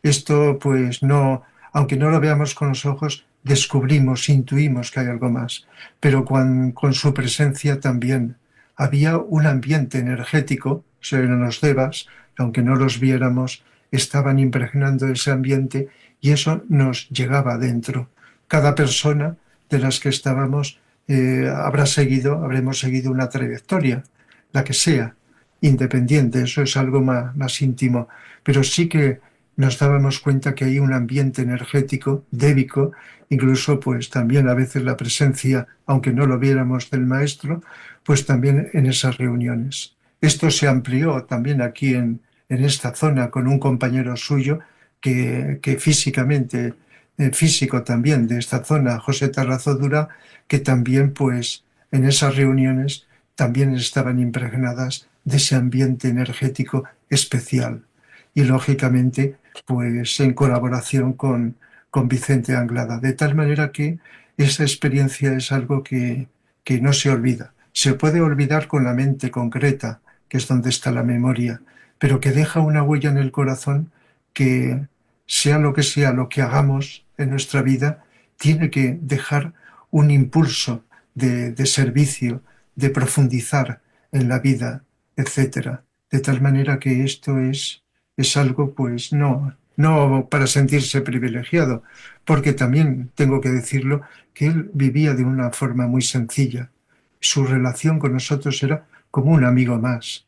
Esto, pues no, aunque no lo veamos con los ojos, descubrimos, intuimos que hay algo más. Pero con su presencia también había un ambiente energético, eran los devas, aunque no los viéramos, estaban impregnando ese ambiente y eso nos llegaba adentro. Cada persona de las que estábamos habremos seguido una trayectoria, la que sea, independiente, eso es algo más íntimo, pero sí que nos dábamos cuenta que hay un ambiente energético, débico, incluso pues también a veces la presencia, aunque no lo viéramos del maestro, pues también en esas reuniones. Esto se amplió también aquí en esta zona con un compañero suyo que físicamente, físico también de esta zona, José Tarrazodura, que también pues en esas reuniones también estaban impregnadas de ese ambiente energético especial. Y lógicamente pues en colaboración con Vicente Anglada, de tal manera que esa experiencia es algo que no se olvida. Se puede olvidar con la mente concreta, que es donde está la memoria, pero que deja una huella en el corazón que sea lo que hagamos en nuestra vida, tiene que dejar un impulso de servicio, de profundizar en la vida, etcétera. De tal manera que esto es algo, pues no para sentirse privilegiado, porque también tengo que decirlo, que él vivía de una forma muy sencilla. Su relación con nosotros era como un amigo más.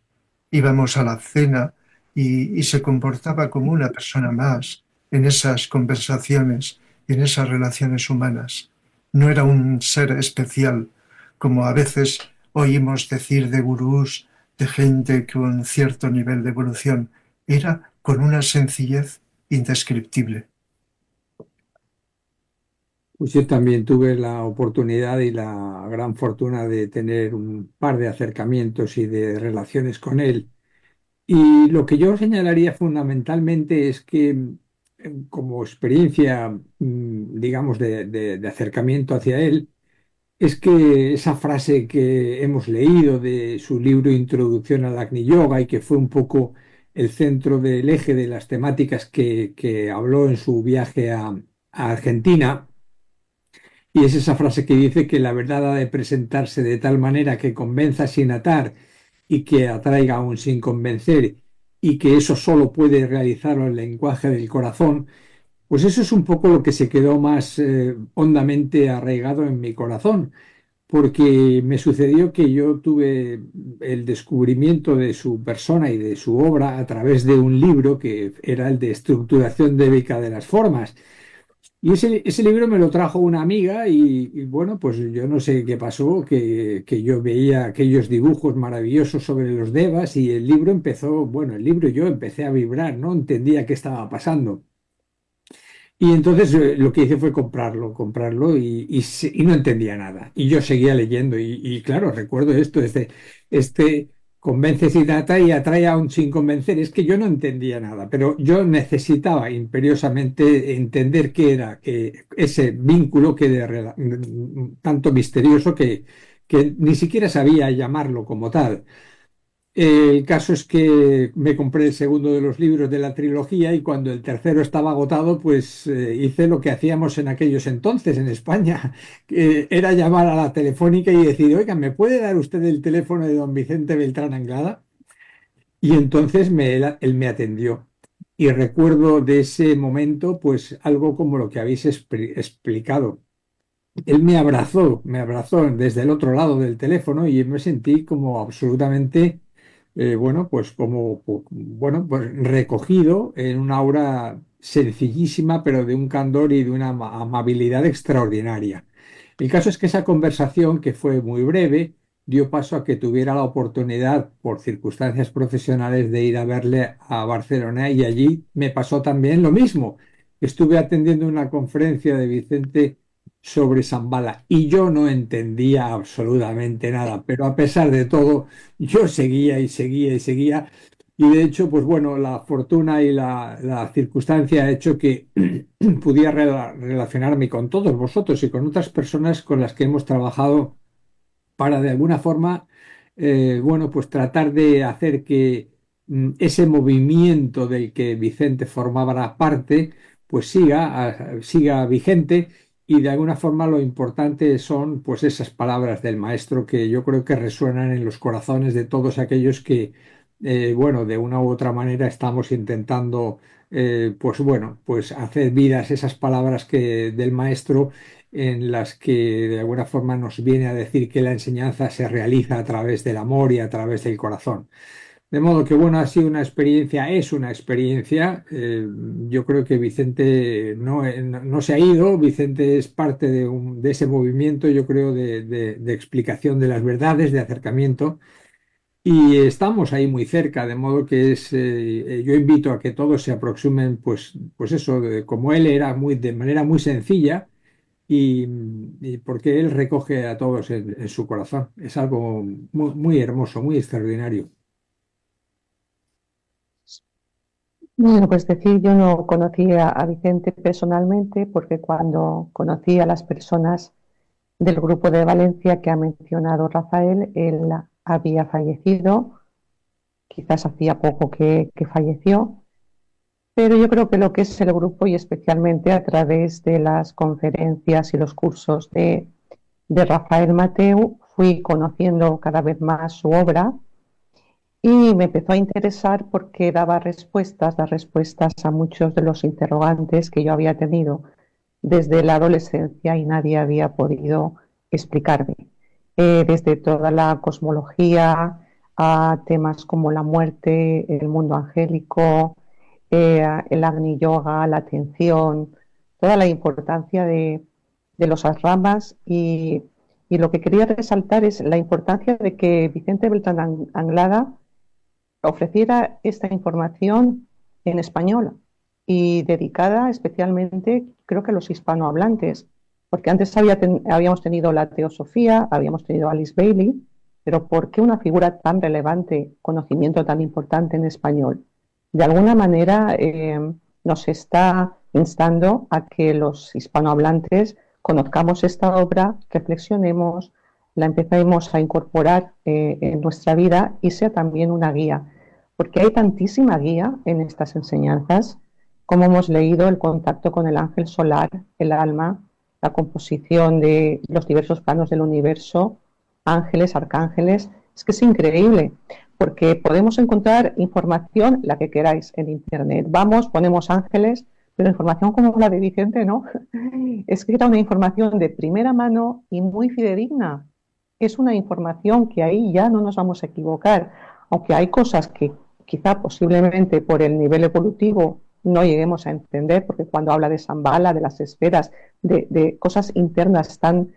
Íbamos a la cena y se comportaba como una persona más en esas conversaciones, en esas relaciones humanas. No era un ser especial, como a veces oímos decir de gurús, de gente con cierto nivel de evolución. Era con una sencillez indescriptible. Pues yo también tuve la oportunidad y la gran fortuna de tener un par de acercamientos y de relaciones con él. Y lo que yo señalaría fundamentalmente es que como experiencia, digamos, de acercamiento hacia él, es que esa frase que hemos leído de su libro Introducción al Agni Yoga y que fue un poco el centro del eje de las temáticas que habló en su viaje a Argentina, y es esa frase que dice que la verdad ha de presentarse de tal manera que convenza sin atar y que atraiga aún sin convencer, y que eso solo puede realizarlo el lenguaje del corazón. Pues eso es un poco lo que se quedó más hondamente arraigado en mi corazón, porque me sucedió que yo tuve el descubrimiento de su persona y de su obra a través de un libro que era el de Estructuración Débica de las Formas. Y ese libro me lo trajo una amiga y bueno, pues yo no sé qué pasó, que yo veía aquellos dibujos maravillosos sobre los devas y el libro empezó, bueno, el libro yo empecé a vibrar, no entendía qué estaba pasando. Y entonces lo que hice fue comprarlo y no entendía nada. Y yo seguía leyendo y claro, recuerdo esto, este convence sin data y atrae aún sin convencer. Es que yo no entendía nada, pero yo necesitaba imperiosamente entender qué era ese vínculo que tanto misterioso que ni siquiera sabía llamarlo como tal. El caso es que me compré el segundo de los libros de la trilogía y cuando el tercero estaba agotado, pues hice lo que hacíamos en aquellos entonces en España, que era llamar a la telefónica y decir, oiga, ¿me puede dar usted el teléfono de don Vicente Beltrán Anglada? Y entonces él me atendió. Y recuerdo de ese momento, pues algo como lo que habéis explicado. Él me abrazó desde el otro lado del teléfono y me sentí como absolutamente, bueno, pues recogido en una aura sencillísima, pero de un candor y de una amabilidad extraordinaria. El caso es que esa conversación, que fue muy breve, dio paso a que tuviera la oportunidad, por circunstancias profesionales, de ir a verle a Barcelona, y allí me pasó también lo mismo. Estuve atendiendo una conferencia de Vicente sobre Shambhala y yo no entendía absolutamente nada, pero a pesar de todo, yo seguía y seguía y seguía. Y de hecho, pues bueno, la fortuna y la circunstancia ha hecho que pudiera relacionarme con todos vosotros y con otras personas con las que hemos trabajado para de alguna forma, bueno, pues tratar de hacer que ese movimiento del que Vicente formaba parte, pues siga vigente. Y de alguna forma lo importante son pues esas palabras del maestro, que yo creo que resuenan en los corazones de todos aquellos que, bueno, de una u otra manera estamos intentando, pues bueno, pues hacer vidas esas palabras del maestro, en las que de alguna forma nos viene a decir que la enseñanza se realiza a través del amor y a través del corazón. De modo que, bueno, ha sido una experiencia, es una experiencia. Yo creo que Vicente no se ha ido. Vicente es parte de ese movimiento, yo creo, de explicación de las verdades, de acercamiento. Y estamos ahí muy cerca, de modo que yo invito a que todos se aproximen, pues eso, como él era, de manera muy sencilla, y porque él recoge a todos en su corazón. Es algo muy, muy hermoso, muy extraordinario. Bueno, pues decir, yo no conocía a Vicente personalmente, porque cuando conocí a las personas del grupo de Valencia que ha mencionado Rafael, él había fallecido, quizás hacía poco que falleció, pero yo creo que lo que es el grupo, y especialmente a través de las conferencias y los cursos de Rafael Mateu, fui conociendo cada vez más su obra. Y me empezó a interesar porque daba respuestas a muchos de los interrogantes que yo había tenido desde la adolescencia y nadie había podido explicarme. Desde toda la cosmología a temas como la muerte, el mundo angélico, el Agni Yoga, la atención, toda la importancia de los asramas, y lo que quería resaltar es la importancia de que Vicente Beltrán Anglada ofreciera esta información en español y dedicada especialmente, creo que a los hispanohablantes, porque antes habíamos tenido la teosofía, habíamos tenido a Alice Bailey, pero ¿por qué una figura tan relevante, conocimiento tan importante en español? De alguna manera nos está instando a que los hispanohablantes conozcamos esta obra, reflexionemos, la empecemos a incorporar en nuestra vida y sea también una guía, porque hay tantísima guía en estas enseñanzas, como hemos leído el contacto con el ángel solar, el alma, la composición de los diversos planos del universo, ángeles, arcángeles. Es que es increíble, porque podemos encontrar información, la que queráis, en internet. Vamos, ponemos ángeles, pero información como la de Vicente, ¿no? Es que era una información de primera mano y muy fidedigna. Es una información que ahí ya no nos vamos a equivocar, aunque hay cosas que quizá posiblemente por el nivel evolutivo no lleguemos a entender, porque cuando habla de Shambhala, de las esferas, de cosas internas tan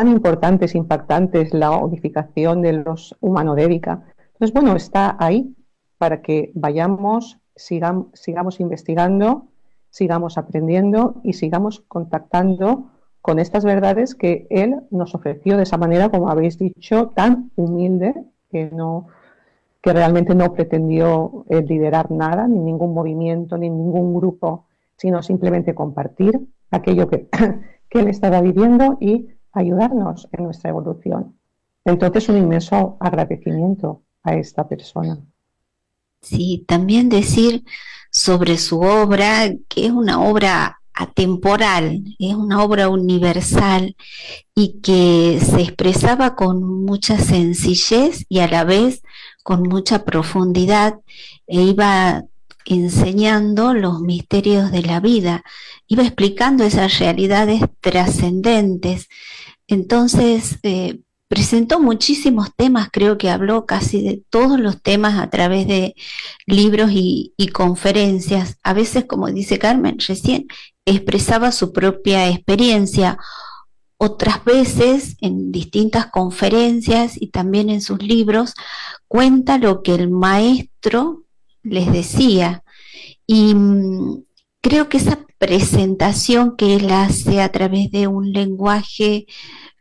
importantes, impactantes, la unificación de los humano-débica. Entonces, bueno, está ahí para que vayamos, sigamos investigando, sigamos aprendiendo y sigamos contactando con estas verdades que él nos ofreció de esa manera, como habéis dicho, tan humilde, que realmente no pretendió liderar nada, ni ningún movimiento, ni ningún grupo, sino simplemente compartir aquello que él estaba viviendo y ayudarnos en nuestra evolución. Entonces, un inmenso agradecimiento a esta persona. Sí, también decir sobre su obra que es una obra atemporal, es una obra universal y que se expresaba con mucha sencillez y a la vez con mucha profundidad, e iba enseñando los misterios de la vida, iba explicando esas realidades trascendentes. Entonces, presentó muchísimos temas, creo que habló casi de todos los temas a través de libros y conferencias. A veces, como dice Carmen recién, expresaba su propia experiencia. Otras veces, en distintas conferencias y también en sus libros, cuenta lo que el maestro les decía. Y creo que esa presentación que él hace a través de un lenguaje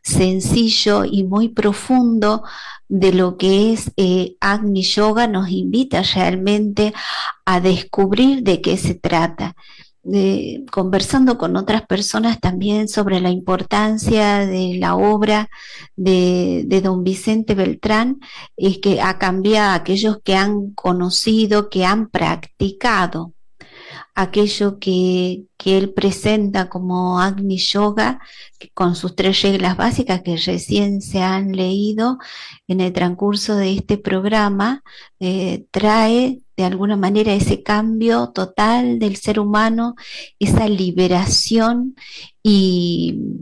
sencillo y muy profundo de lo que es Agni Yoga nos invita realmente a descubrir de qué se trata. Conversando con otras personas también sobre la importancia de la obra de don Vicente Beltrán, es que ha cambiado a aquellos que han conocido, que han practicado aquello que él presenta como Agni Yoga, con sus 3 reglas básicas que recién se han leído en el transcurso de este programa, trae de alguna manera ese cambio total del ser humano, esa liberación y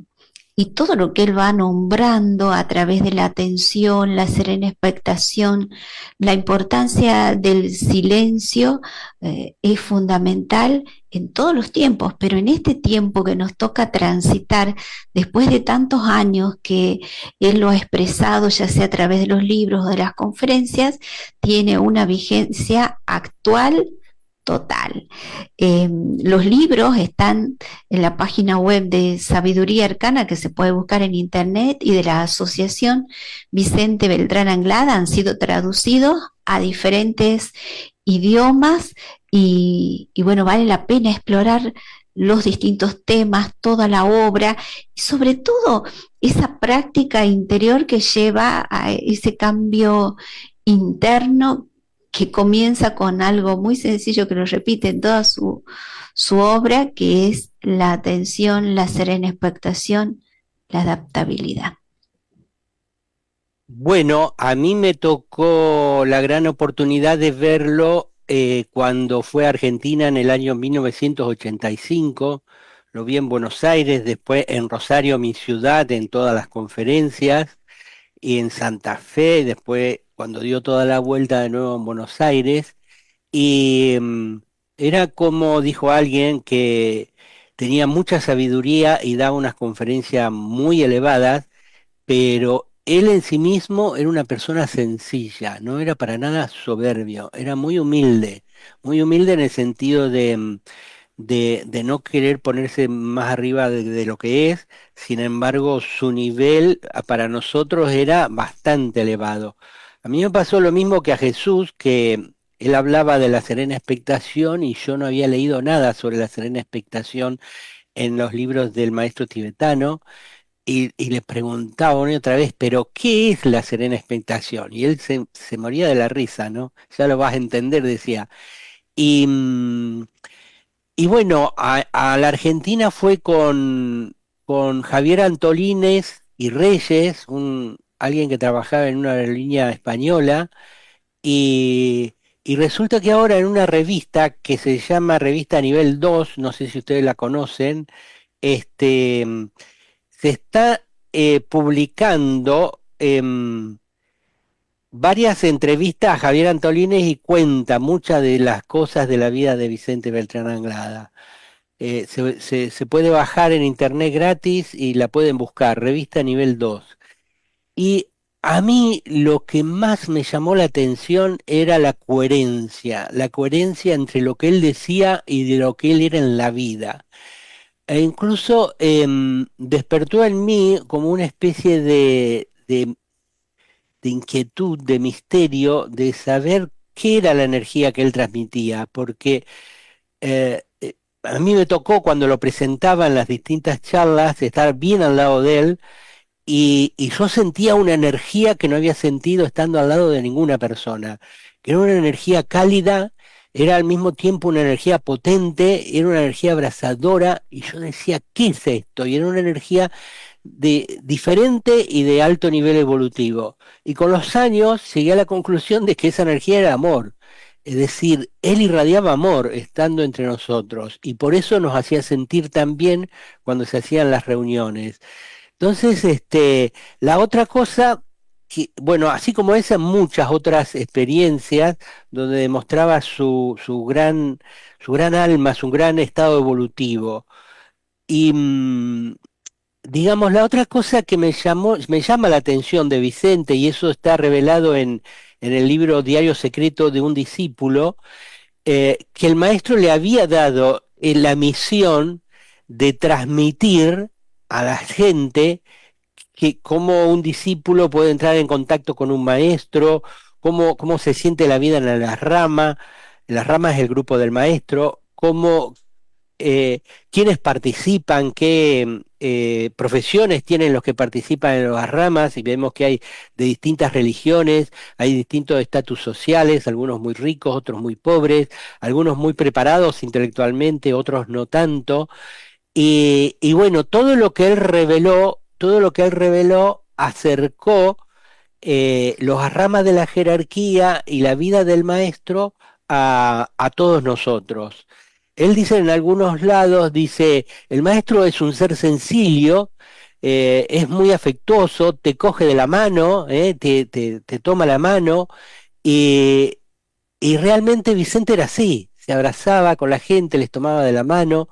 todo lo que él va nombrando a través de la atención, la serena expectación, la importancia del silencio es fundamental en todos los tiempos, pero en este tiempo que nos toca transitar, después de tantos años que él lo ha expresado, ya sea a través de los libros o de las conferencias, tiene una vigencia actual total. Los libros están en la página web de Sabiduría Arcana, que se puede buscar en internet, y de la Asociación Vicente Beltrán Anglada, han sido traducidos a diferentes idiomas y bueno, vale la pena explorar los distintos temas, toda la obra y sobre todo esa práctica interior que lleva a ese cambio interno que comienza con algo muy sencillo que lo repite en toda su obra, que es la atención, la serena expectación, la adaptabilidad. Bueno, a mí me tocó la gran oportunidad de verlo cuando fue a Argentina en el año 1985. Lo vi en Buenos Aires, después en Rosario, mi ciudad, en todas las conferencias, y en Santa Fe, después cuando dio toda la vuelta de nuevo en Buenos Aires, y era como dijo alguien que tenía mucha sabiduría y daba unas conferencias muy elevadas, pero él en sí mismo era una persona sencilla, no era para nada soberbio, era muy humilde en el sentido de no querer ponerse más arriba de lo que es. Sin embargo, su nivel para nosotros era bastante elevado. A mí me pasó lo mismo que a Jesús, que él hablaba de la serena expectación y yo no había leído nada sobre la serena expectación en los libros del maestro tibetano. Y le preguntaba una y otra vez, pero ¿qué es la serena expectación? Y él se moría de la risa, ¿no? Ya lo vas a entender, decía. Y, y bueno, a la Argentina fue con Javier Antolínez y Reyes, alguien que trabajaba en una aerolínea española, y resulta que ahora en una revista que se llama Revista Nivel 2, no sé si ustedes la conocen, este, se está publicando varias entrevistas a Javier Antolínez y cuenta muchas de las cosas de la vida de Vicente Beltrán Anglada. Se puede bajar en internet gratis y la pueden buscar, Revista Nivel 2. Y a mí lo que más me llamó la atención era la coherencia entre lo que él decía y de lo que él era en la vida. E incluso despertó en mí como una especie de inquietud, de misterio, de saber qué era la energía que él transmitía, porque a mí me tocó cuando lo presentaba en las distintas charlas estar bien al lado de él y yo sentía una energía que no había sentido estando al lado de ninguna persona, que era una energía cálida, era al mismo tiempo una energía potente, era una energía abrasadora, y yo decía, ¿qué es esto? Y era una energía diferente y de alto nivel evolutivo. Y con los años llegué a la conclusión de que esa energía era amor. Es decir, él irradiaba amor estando entre nosotros, y por eso nos hacía sentir tan bien cuando se hacían las reuniones. Entonces, la otra cosa, que, bueno, así como esas, muchas otras experiencias donde demostraba su gran alma, su gran estado evolutivo. Y digamos, la otra cosa que me llama la atención de Vicente, y eso está revelado en el libro Diario Secreto de un Discípulo, que el maestro le había dado la misión de transmitir a la gente que cómo un discípulo puede entrar en contacto con un maestro, cómo se siente la vida en la rama es el grupo del maestro, quiénes participan, qué profesiones tienen los que participan en las ramas, y vemos que hay de distintas religiones, hay distintos estatus sociales, algunos muy ricos, otros muy pobres, algunos muy preparados intelectualmente, otros no tanto. Y bueno, todo lo que él reveló acercó los ramas de la jerarquía y la vida del maestro a todos nosotros. Él dice en algunos lados, dice, el maestro es un ser sencillo, es muy afectuoso, te coge de la mano, te toma la mano, y, y realmente Vicente era así, se abrazaba con la gente, les tomaba de la mano.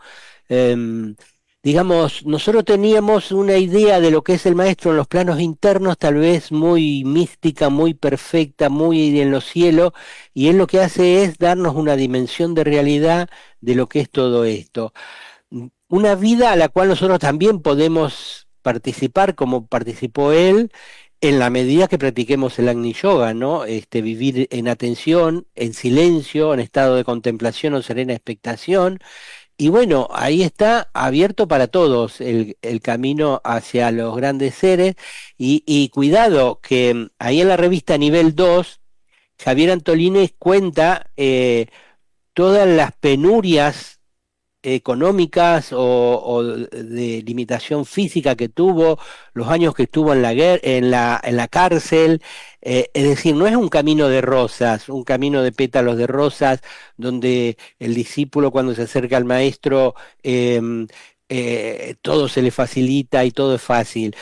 em, digamos, nosotros teníamos una idea de lo que es el maestro en los planos internos, tal vez muy mística, muy perfecta, muy en los cielos, y él lo que hace es darnos una dimensión de realidad de lo que es todo esto. Una vida a la cual nosotros también podemos participar como participó él, en la medida que practiquemos el Agni Yoga, ¿no? Vivir en atención, en silencio, en estado de contemplación o serena expectación. Y bueno, ahí está abierto para todos el camino hacia los grandes seres. Y cuidado, que ahí en la revista Nivel 2 Javier Antolínez cuenta todas las penurias económicas o de limitación física que tuvo, los años que estuvo en la en la cárcel. Es decir, no es un camino de rosas, un camino de pétalos de rosas, donde el discípulo cuando se acerca al maestro todo se le facilita y todo es fácil.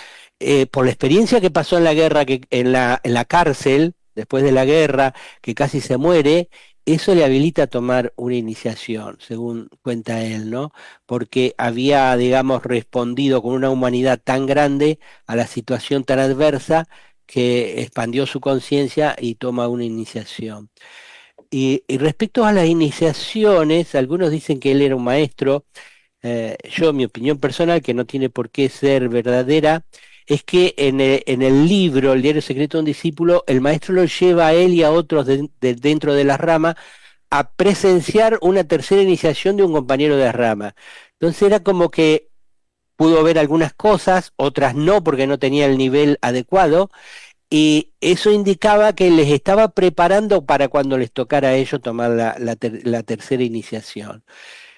Por la experiencia que pasó en la guerra, en la cárcel, después de la guerra, que casi se muere, eso le habilita a tomar una iniciación, según cuenta él, ¿no? Porque había, digamos, respondido con una humanidad tan grande a la situación tan adversa que expandió su conciencia y toma una iniciación. Y respecto a las iniciaciones, algunos dicen que él era un maestro. Yo, mi opinión personal, que no tiene por qué ser verdadera, es que en el libro, El diario secreto de un discípulo, el maestro lo lleva a él y a otros dentro de la rama a presenciar una tercera iniciación de un compañero de la rama. Entonces era como que pudo ver algunas cosas, otras no, porque no tenía el nivel adecuado, y eso indicaba que les estaba preparando para cuando les tocara a ellos tomar la tercera iniciación.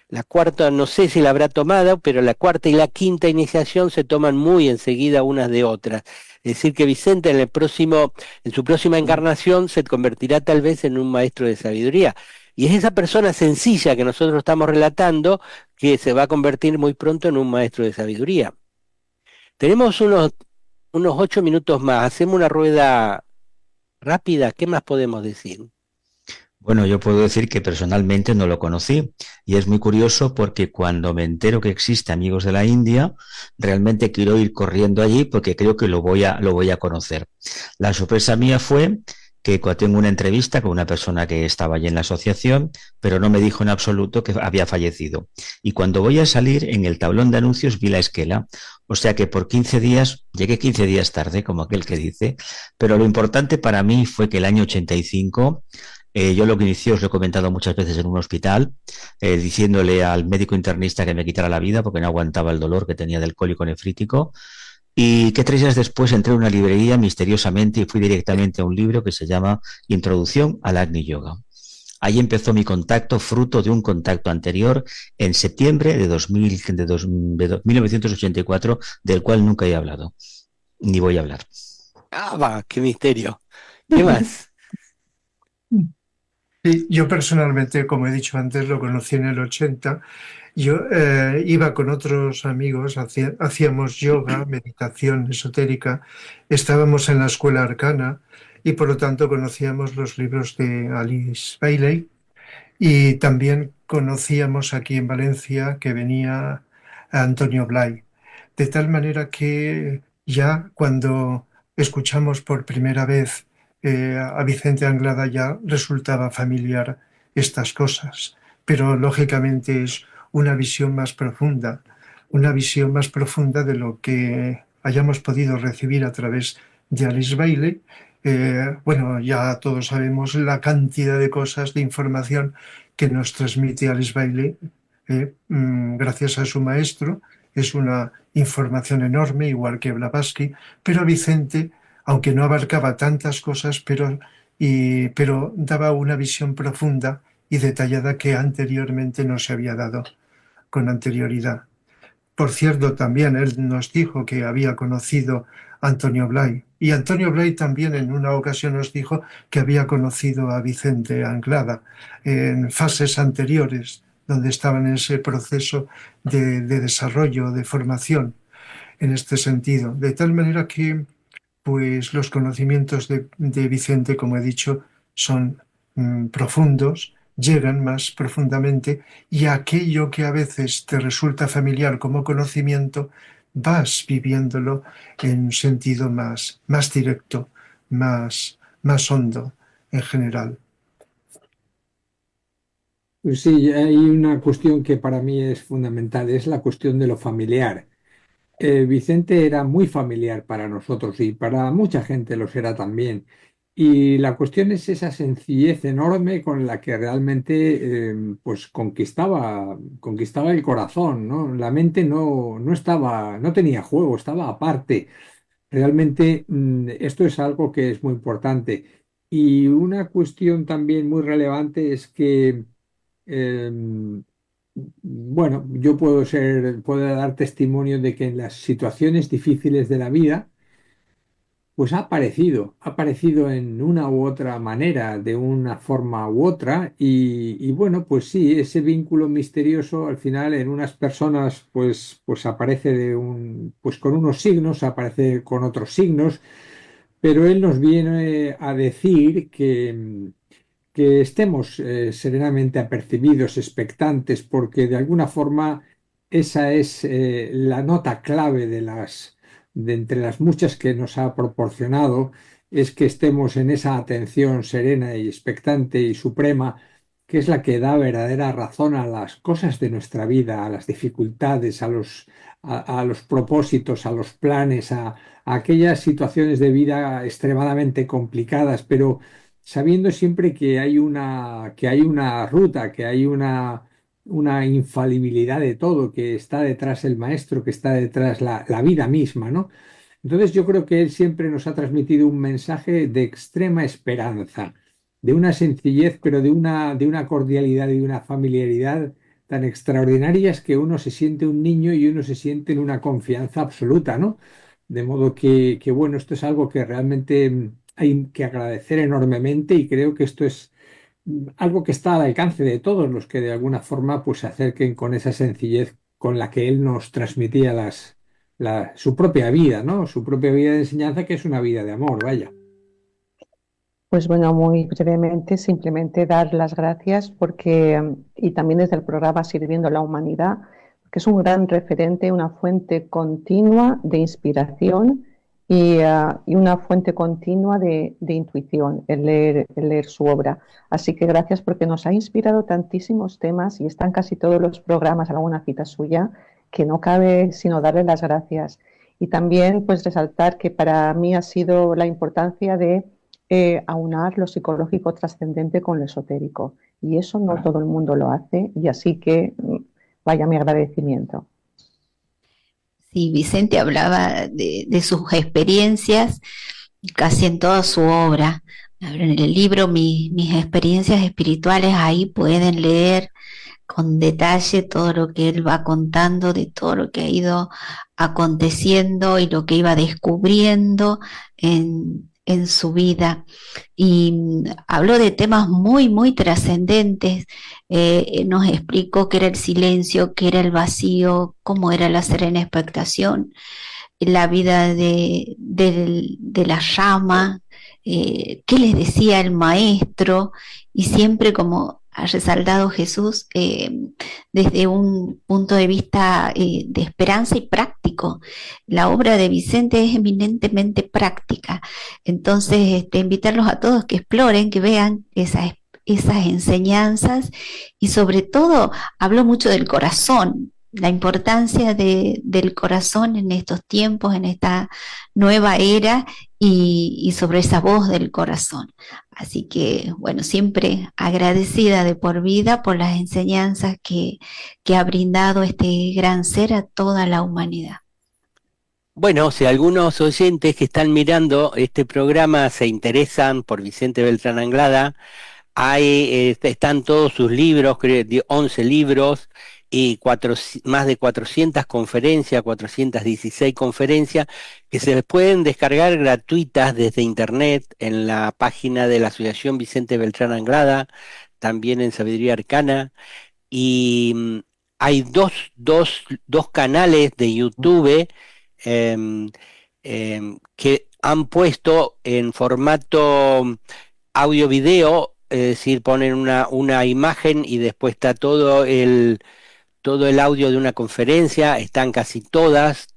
La cuarta, no sé si la habrá tomado, pero la cuarta y la quinta iniciación se toman muy enseguida unas de otras. Es decir, que Vicente en su próxima encarnación se convertirá tal vez en un maestro de sabiduría. Y es esa persona sencilla que nosotros estamos relatando que se va a convertir muy pronto en un maestro de sabiduría. Tenemos unos 8 minutos más. Hacemos una rueda rápida. ¿Qué más podemos decir? Bueno, yo puedo decir que personalmente no lo conocí y es muy curioso porque cuando me entero que existe Amigos de la India, realmente quiero ir corriendo allí porque creo que lo voy a conocer. La sorpresa mía fue que tengo una entrevista con una persona que estaba allí en la asociación, pero no me dijo en absoluto que había fallecido. Y cuando voy a salir, en el tablón de anuncios vi la esquela. O sea que por 15 días, llegué 15 días tarde, como aquel que dice, pero lo importante para mí fue que el año 85 yo lo que inicié, os lo he comentado muchas veces en un hospital, diciéndole al médico internista que me quitara la vida porque no aguantaba el dolor que tenía del cólico nefrítico. Y que 3 días después entré en una librería misteriosamente y fui directamente a un libro que se llama Introducción al Agni Yoga. Ahí empezó mi contacto, fruto de un contacto anterior en septiembre de 1984, del cual nunca he hablado, ni voy a hablar. Ah, va, qué misterio. ¿Qué más? Sí, yo personalmente, como he dicho antes, lo conocí en el 80 Yo iba con otros amigos, hacíamos yoga, meditación esotérica, estábamos en la escuela arcana y por lo tanto conocíamos los libros de Alice Bailey y también conocíamos aquí en Valencia que venía Antonio Blay. De tal manera que ya cuando escuchamos por primera vez a Vicente Anglada ya resultaba familiar estas cosas, pero lógicamente es una visión más profunda de lo que hayamos podido recibir a través de Alice Bailey. Bueno, ya todos sabemos la cantidad de cosas, de información que nos transmite Alice Bailey gracias a su maestro. Es una información enorme, igual que Blavatsky, pero Vicente, aunque no abarcaba tantas cosas, pero daba una visión profunda y detallada que anteriormente no se había dado con anterioridad. Por cierto, también él nos dijo que había conocido a Antonio Blay, y Antonio Blay también en una ocasión nos dijo que había conocido a Vicente Anglada en fases anteriores, donde estaban en ese proceso de desarrollo, de formación en este sentido. De tal manera que pues los conocimientos de Vicente, como he dicho, son profundos, llegan más profundamente y aquello que a veces te resulta familiar como conocimiento, vas viviéndolo en un sentido más directo, más hondo en general. Pues sí, hay una cuestión que para mí es fundamental, es la cuestión de lo familiar. Vicente era muy familiar para nosotros y para mucha gente lo será también. Y la cuestión es esa sencillez enorme con la que realmente pues conquistaba el corazón, ¿no? La mente no estaba, no tenía juego, estaba aparte. Realmente esto es algo que es muy importante. Y una cuestión también muy relevante es que bueno, yo puedo dar testimonio de que en las situaciones difíciles de la vida, pues ha aparecido en una u otra manera, de una forma u otra, y bueno, pues sí, ese vínculo misterioso al final en unas personas, pues aparece pues con unos signos, aparece con otros signos, pero él nos viene a decir que estemos serenamente apercibidos, expectantes, porque de alguna forma esa es la nota clave de entre las muchas que nos ha proporcionado, es que estemos en esa atención serena y expectante y suprema, que es la que da verdadera razón a las cosas de nuestra vida, a las dificultades, a los propósitos, a los planes, a aquellas situaciones de vida extremadamente complicadas, pero sabiendo siempre que hay una ruta, que hay una infalibilidad de todo, que está detrás el maestro, que está detrás la vida misma, ¿no? Entonces yo creo que él siempre nos ha transmitido un mensaje de extrema esperanza, de una sencillez, pero de una cordialidad y de una familiaridad tan extraordinarias que uno se siente un niño y uno se siente en una confianza absoluta, ¿no? De modo que bueno, esto es algo que realmente hay que agradecer enormemente y creo que esto es algo que está al alcance de todos los que de alguna forma pues se acerquen con esa sencillez con la que él nos transmitía su propia vida, ¿no? Su propia vida de enseñanza, que es una vida de amor, vaya. Pues bueno, muy brevemente, simplemente dar las gracias porque, y también desde el programa Sirviendo a la Humanidad, que es un gran referente, una fuente continua de inspiración y una fuente continua de intuición, el leer su obra. Así que gracias porque nos ha inspirado tantísimos temas y están casi todos los programas, alguna cita suya, que no cabe sino darle las gracias. Y también pues resaltar que para mí ha sido la importancia de aunar lo psicológico trascendente con lo esotérico. Y eso no todo el mundo lo hace, y así que vaya mi agradecimiento. Sí, Vicente hablaba de sus experiencias casi en toda su obra. En el libro Mis experiencias espirituales, ahí pueden leer con detalle todo lo que él va contando, de todo lo que ha ido aconteciendo y lo que iba descubriendo en en su vida y habló de temas muy, muy trascendentes. Nos explicó qué era el silencio, qué era el vacío, cómo era la serena expectación, la vida de la llama, qué les decía el maestro, y siempre, como ha resaltado Jesús, desde un punto de vista de esperanza y práctico. La obra de Vicente es eminentemente práctica. Entonces, invitarlos a todos que exploren, que vean esas enseñanzas, y sobre todo habló mucho del corazón, la importancia del corazón en estos tiempos, en esta nueva era, y sobre esa voz del corazón. Así que, bueno, siempre agradecida de por vida por las enseñanzas que ha brindado este gran ser a toda la humanidad. Bueno, si algunos oyentes que están mirando este programa se interesan por Vicente Beltrán Anglada, están todos sus libros, creo, 11 libros y más de 400 conferencias, 416 conferencias que se pueden descargar gratuitas desde internet en la página de la Asociación Vicente Beltrán Anglada, también en Sabiduría Arcana, y hay dos canales de YouTube que han puesto en formato audio-video, es decir, ponen una imagen y después está todo el audio de una conferencia. Están casi todas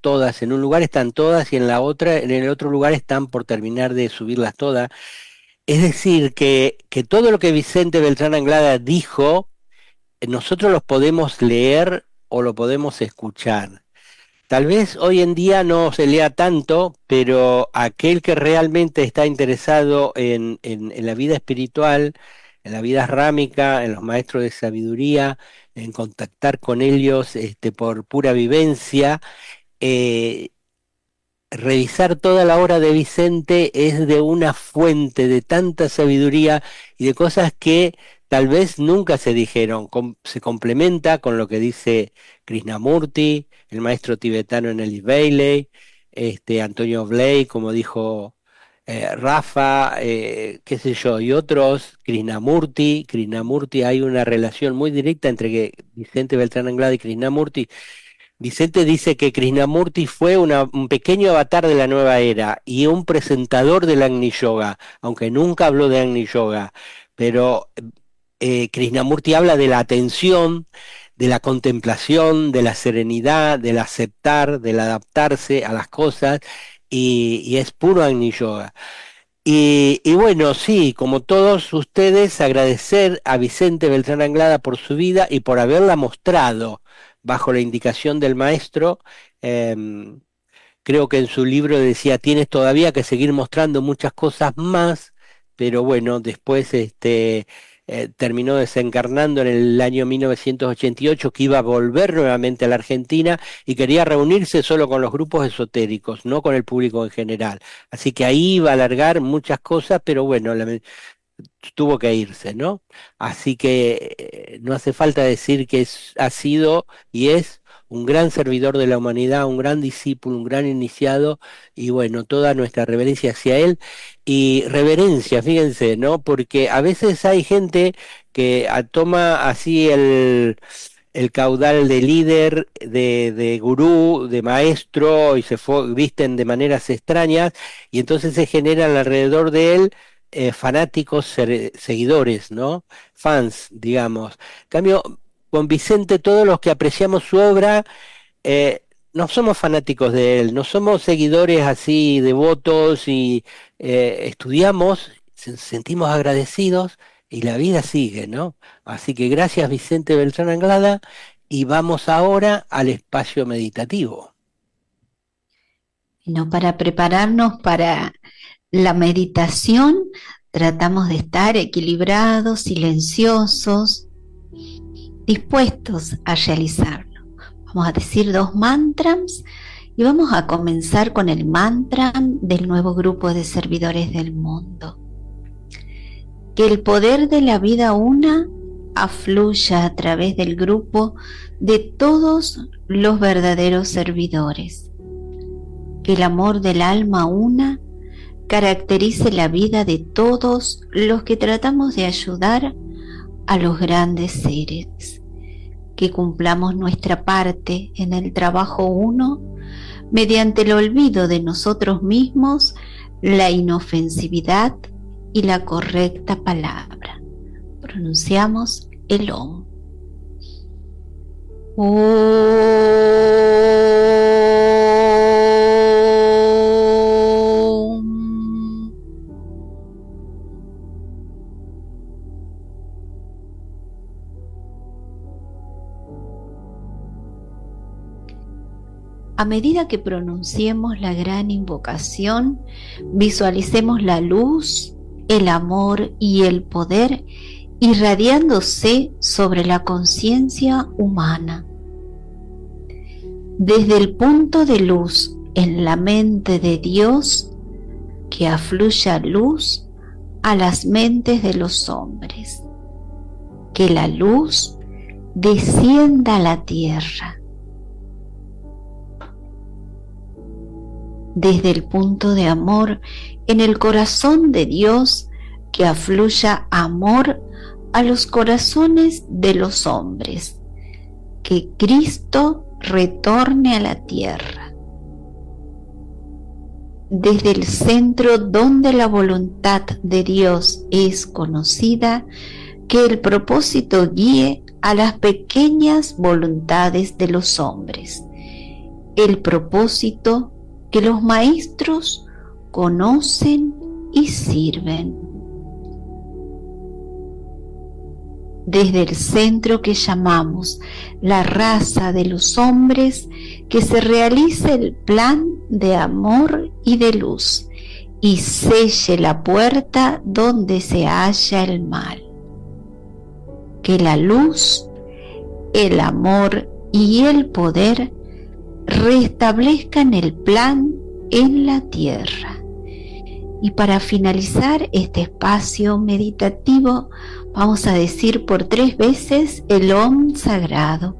en un lugar están todas, y en el otro lugar están por terminar de subirlas todas. Es decir, que todo lo que Vicente Beltrán Anglada dijo, nosotros los podemos leer o lo podemos escuchar. Tal vez hoy en día no se lea tanto, pero aquel que realmente está interesado en la vida espiritual, en la vida rámica, en los maestros de sabiduría, en contactar con ellos por pura vivencia, revisar toda la obra de Vicente es de una fuente de tanta sabiduría y de cosas que tal vez nunca se dijeron. Se complementa con lo que dice Krishnamurti, el maestro tibetano Nellis Bailey, Antonio Blake, como dijo Rafa, qué sé yo, y otros, Krishnamurti, hay una relación muy directa entre Vicente Beltrán Anglada y Krishnamurti. Vicente dice que Krishnamurti fue un pequeño avatar de la nueva era y un presentador del Agni Yoga, aunque nunca habló de Agni Yoga, pero Krishnamurti habla de la atención, de la contemplación, de la serenidad, del aceptar, del adaptarse a las cosas, y es puro Agni Yoga. Y bueno, sí, como todos ustedes, agradecer a Vicente Beltrán Anglada por su vida y por haberla mostrado bajo la indicación del maestro. Creo que en su libro decía, tienes todavía que seguir mostrando muchas cosas más, pero bueno, después terminó desencarnando en el año 1988, que iba a volver nuevamente a la Argentina y quería reunirse solo con los grupos esotéricos, no con el público en general. Así que ahí iba a alargar muchas cosas, pero bueno, tuvo que irse, ¿no? Así que no hace falta decir que ha sido y es un gran servidor de la humanidad, un gran discípulo, un gran iniciado, y bueno, toda nuestra reverencia hacia él, y reverencia, fíjense, ¿no? Porque a veces hay gente que toma así el caudal de líder, de gurú, de maestro, y se visten de maneras extrañas, y entonces se generan alrededor de él fanáticos, seguidores, ¿no? Fans, digamos. En cambio, con Vicente, todos los que apreciamos su obra, no somos fanáticos de él, no somos seguidores así devotos, y estudiamos, sentimos agradecidos y la vida sigue, ¿no? Así que gracias, Vicente Beltrán Anglada, y vamos ahora al espacio meditativo. No, para prepararnos para la meditación, tratamos de estar equilibrados, silenciosos, dispuestos a realizarlo. Vamos a decir 2 mantras y vamos a comenzar con el mantra del nuevo grupo de servidores del mundo. Que el poder de la vida una afluya a través del grupo de todos los verdaderos servidores. Que el amor del alma una caracterice la vida de todos los que tratamos de ayudar a los grandes seres, que cumplamos nuestra parte en el trabajo uno mediante el olvido de nosotros mismos, la inofensividad y la correcta palabra. Pronunciamos el Om. A medida que pronunciemos la gran invocación, visualicemos la luz, el amor y el poder irradiándose sobre la conciencia humana. Desde el punto de luz en la mente de Dios, que afluya luz a las mentes de los hombres. Que la luz descienda a la tierra. Desde el punto de amor en el corazón de Dios, que afluya amor a los corazones de los hombres, que Cristo retorne a la tierra. Desde el centro donde la voluntad de Dios es conocida, que el propósito guíe a las pequeñas voluntades de los hombres, el propósito que los maestros conocen y sirven. Desde el centro que llamamos la raza de los hombres, que se realice el plan de amor y de luz y selle la puerta donde se halla el mal. Que la luz, el amor y el poder restablezcan el plan en la tierra. Y para finalizar este espacio meditativo, vamos a decir por 3 veces el Om sagrado.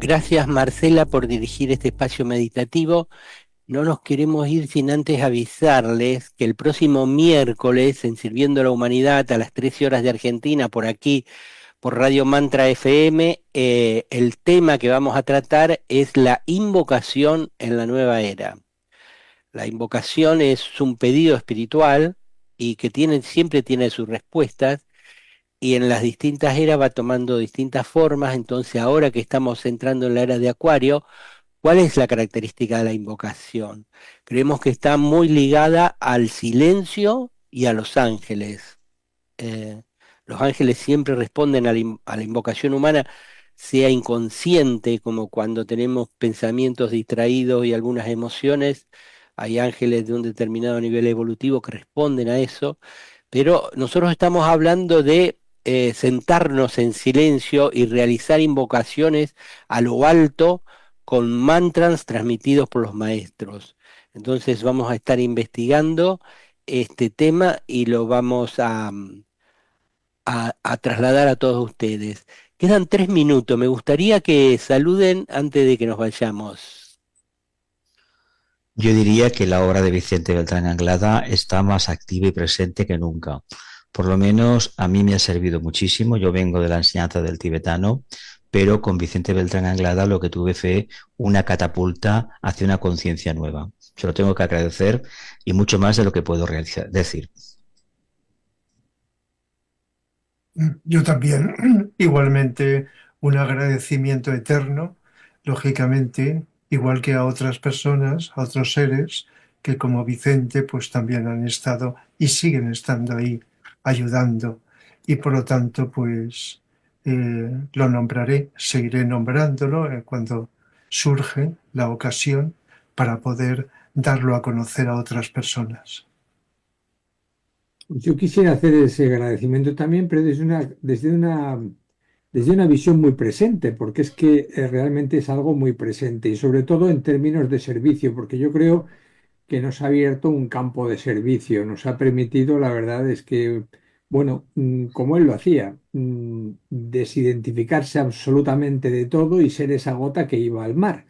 Gracias, Marcela, por dirigir este espacio meditativo. No nos queremos ir sin antes avisarles que el próximo miércoles, en Sirviendo a la Humanidad, a las 13 horas de Argentina, por aquí, por Radio Mantra FM, el tema que vamos a tratar es la invocación en la nueva era. La invocación es un pedido espiritual y que siempre tiene sus respuestas, y en las distintas eras va tomando distintas formas. Entonces, ahora que estamos entrando en la era de Acuario, ¿cuál es la característica de la invocación? Creemos que está muy ligada al silencio y a los ángeles. Los ángeles siempre responden a la invocación humana, sea inconsciente, como cuando tenemos pensamientos distraídos y algunas emociones. Hay ángeles de un determinado nivel evolutivo que responden a eso, pero nosotros estamos hablando de sentarnos en silencio y realizar invocaciones a lo alto con mantras transmitidos por los maestros. Entonces vamos a estar investigando este tema y lo vamos a trasladar a todos ustedes. Quedan 3 minutos. Me gustaría que saluden antes de que nos vayamos. Yo diría que la obra de Vicente Beltrán Anglada está más activa y presente que nunca. Por lo menos a mí me ha servido muchísimo. Yo vengo de la enseñanza del tibetano, pero con Vicente Beltrán Anglada lo que tuve fue una catapulta hacia una conciencia nueva. Se lo tengo que agradecer y mucho más de lo que puedo decir. Yo también, igualmente, un agradecimiento eterno, lógicamente, igual que a otras personas, a otros seres, que como Vicente, pues también han estado y siguen estando ahí, ayudando y por lo tanto pues lo nombraré, seguiré nombrándolo cuando surge la ocasión para poder darlo a conocer a otras personas. Yo quisiera hacer ese agradecimiento también, pero desde una visión muy presente, porque es que realmente es algo muy presente y sobre todo en términos de servicio, porque yo creo que nos ha abierto un campo de servicio, nos ha permitido, la verdad es que, bueno, como él lo hacía, desidentificarse absolutamente de todo y ser esa gota que iba al mar.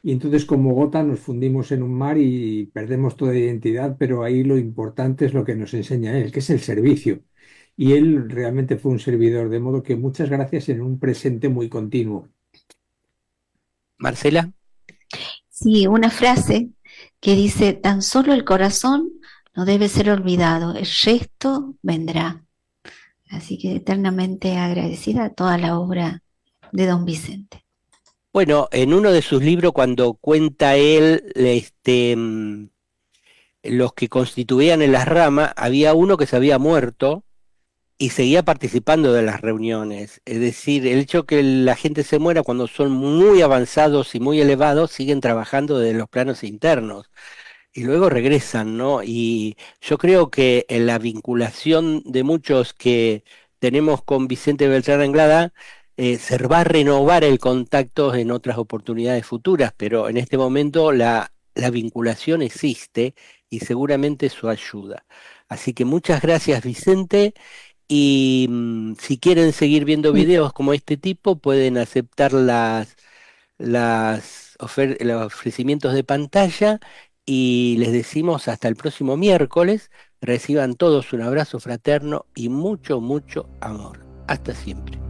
Y entonces como gota nos fundimos en un mar y perdemos toda identidad, pero ahí lo importante es lo que nos enseña él, que es el servicio. Y él realmente fue un servidor, de modo que muchas gracias en un presente muy continuo. Marcela. Sí, una frase que dice, tan solo el corazón no debe ser olvidado, el resto vendrá. Así que eternamente agradecida a toda la obra de don Vicente. Bueno, en uno de sus libros, cuando cuenta él los que constituían en las ramas, había uno que se había muerto y seguía participando de las reuniones. Es decir, el hecho que la gente se muera cuando son muy avanzados y muy elevados, siguen trabajando desde los planos internos y luego regresan, ¿no? Y yo creo que en la vinculación de muchos que tenemos con Vicente Beltrán Anglada, se va a renovar el contacto en otras oportunidades futuras, pero en este momento la vinculación existe y seguramente eso ayuda. Así que muchas gracias, Vicente. Y si quieren seguir viendo videos como este tipo, pueden aceptar los ofrecimientos de pantalla y les decimos hasta el próximo miércoles. Reciban todos un abrazo fraterno y mucho, mucho amor. Hasta siempre.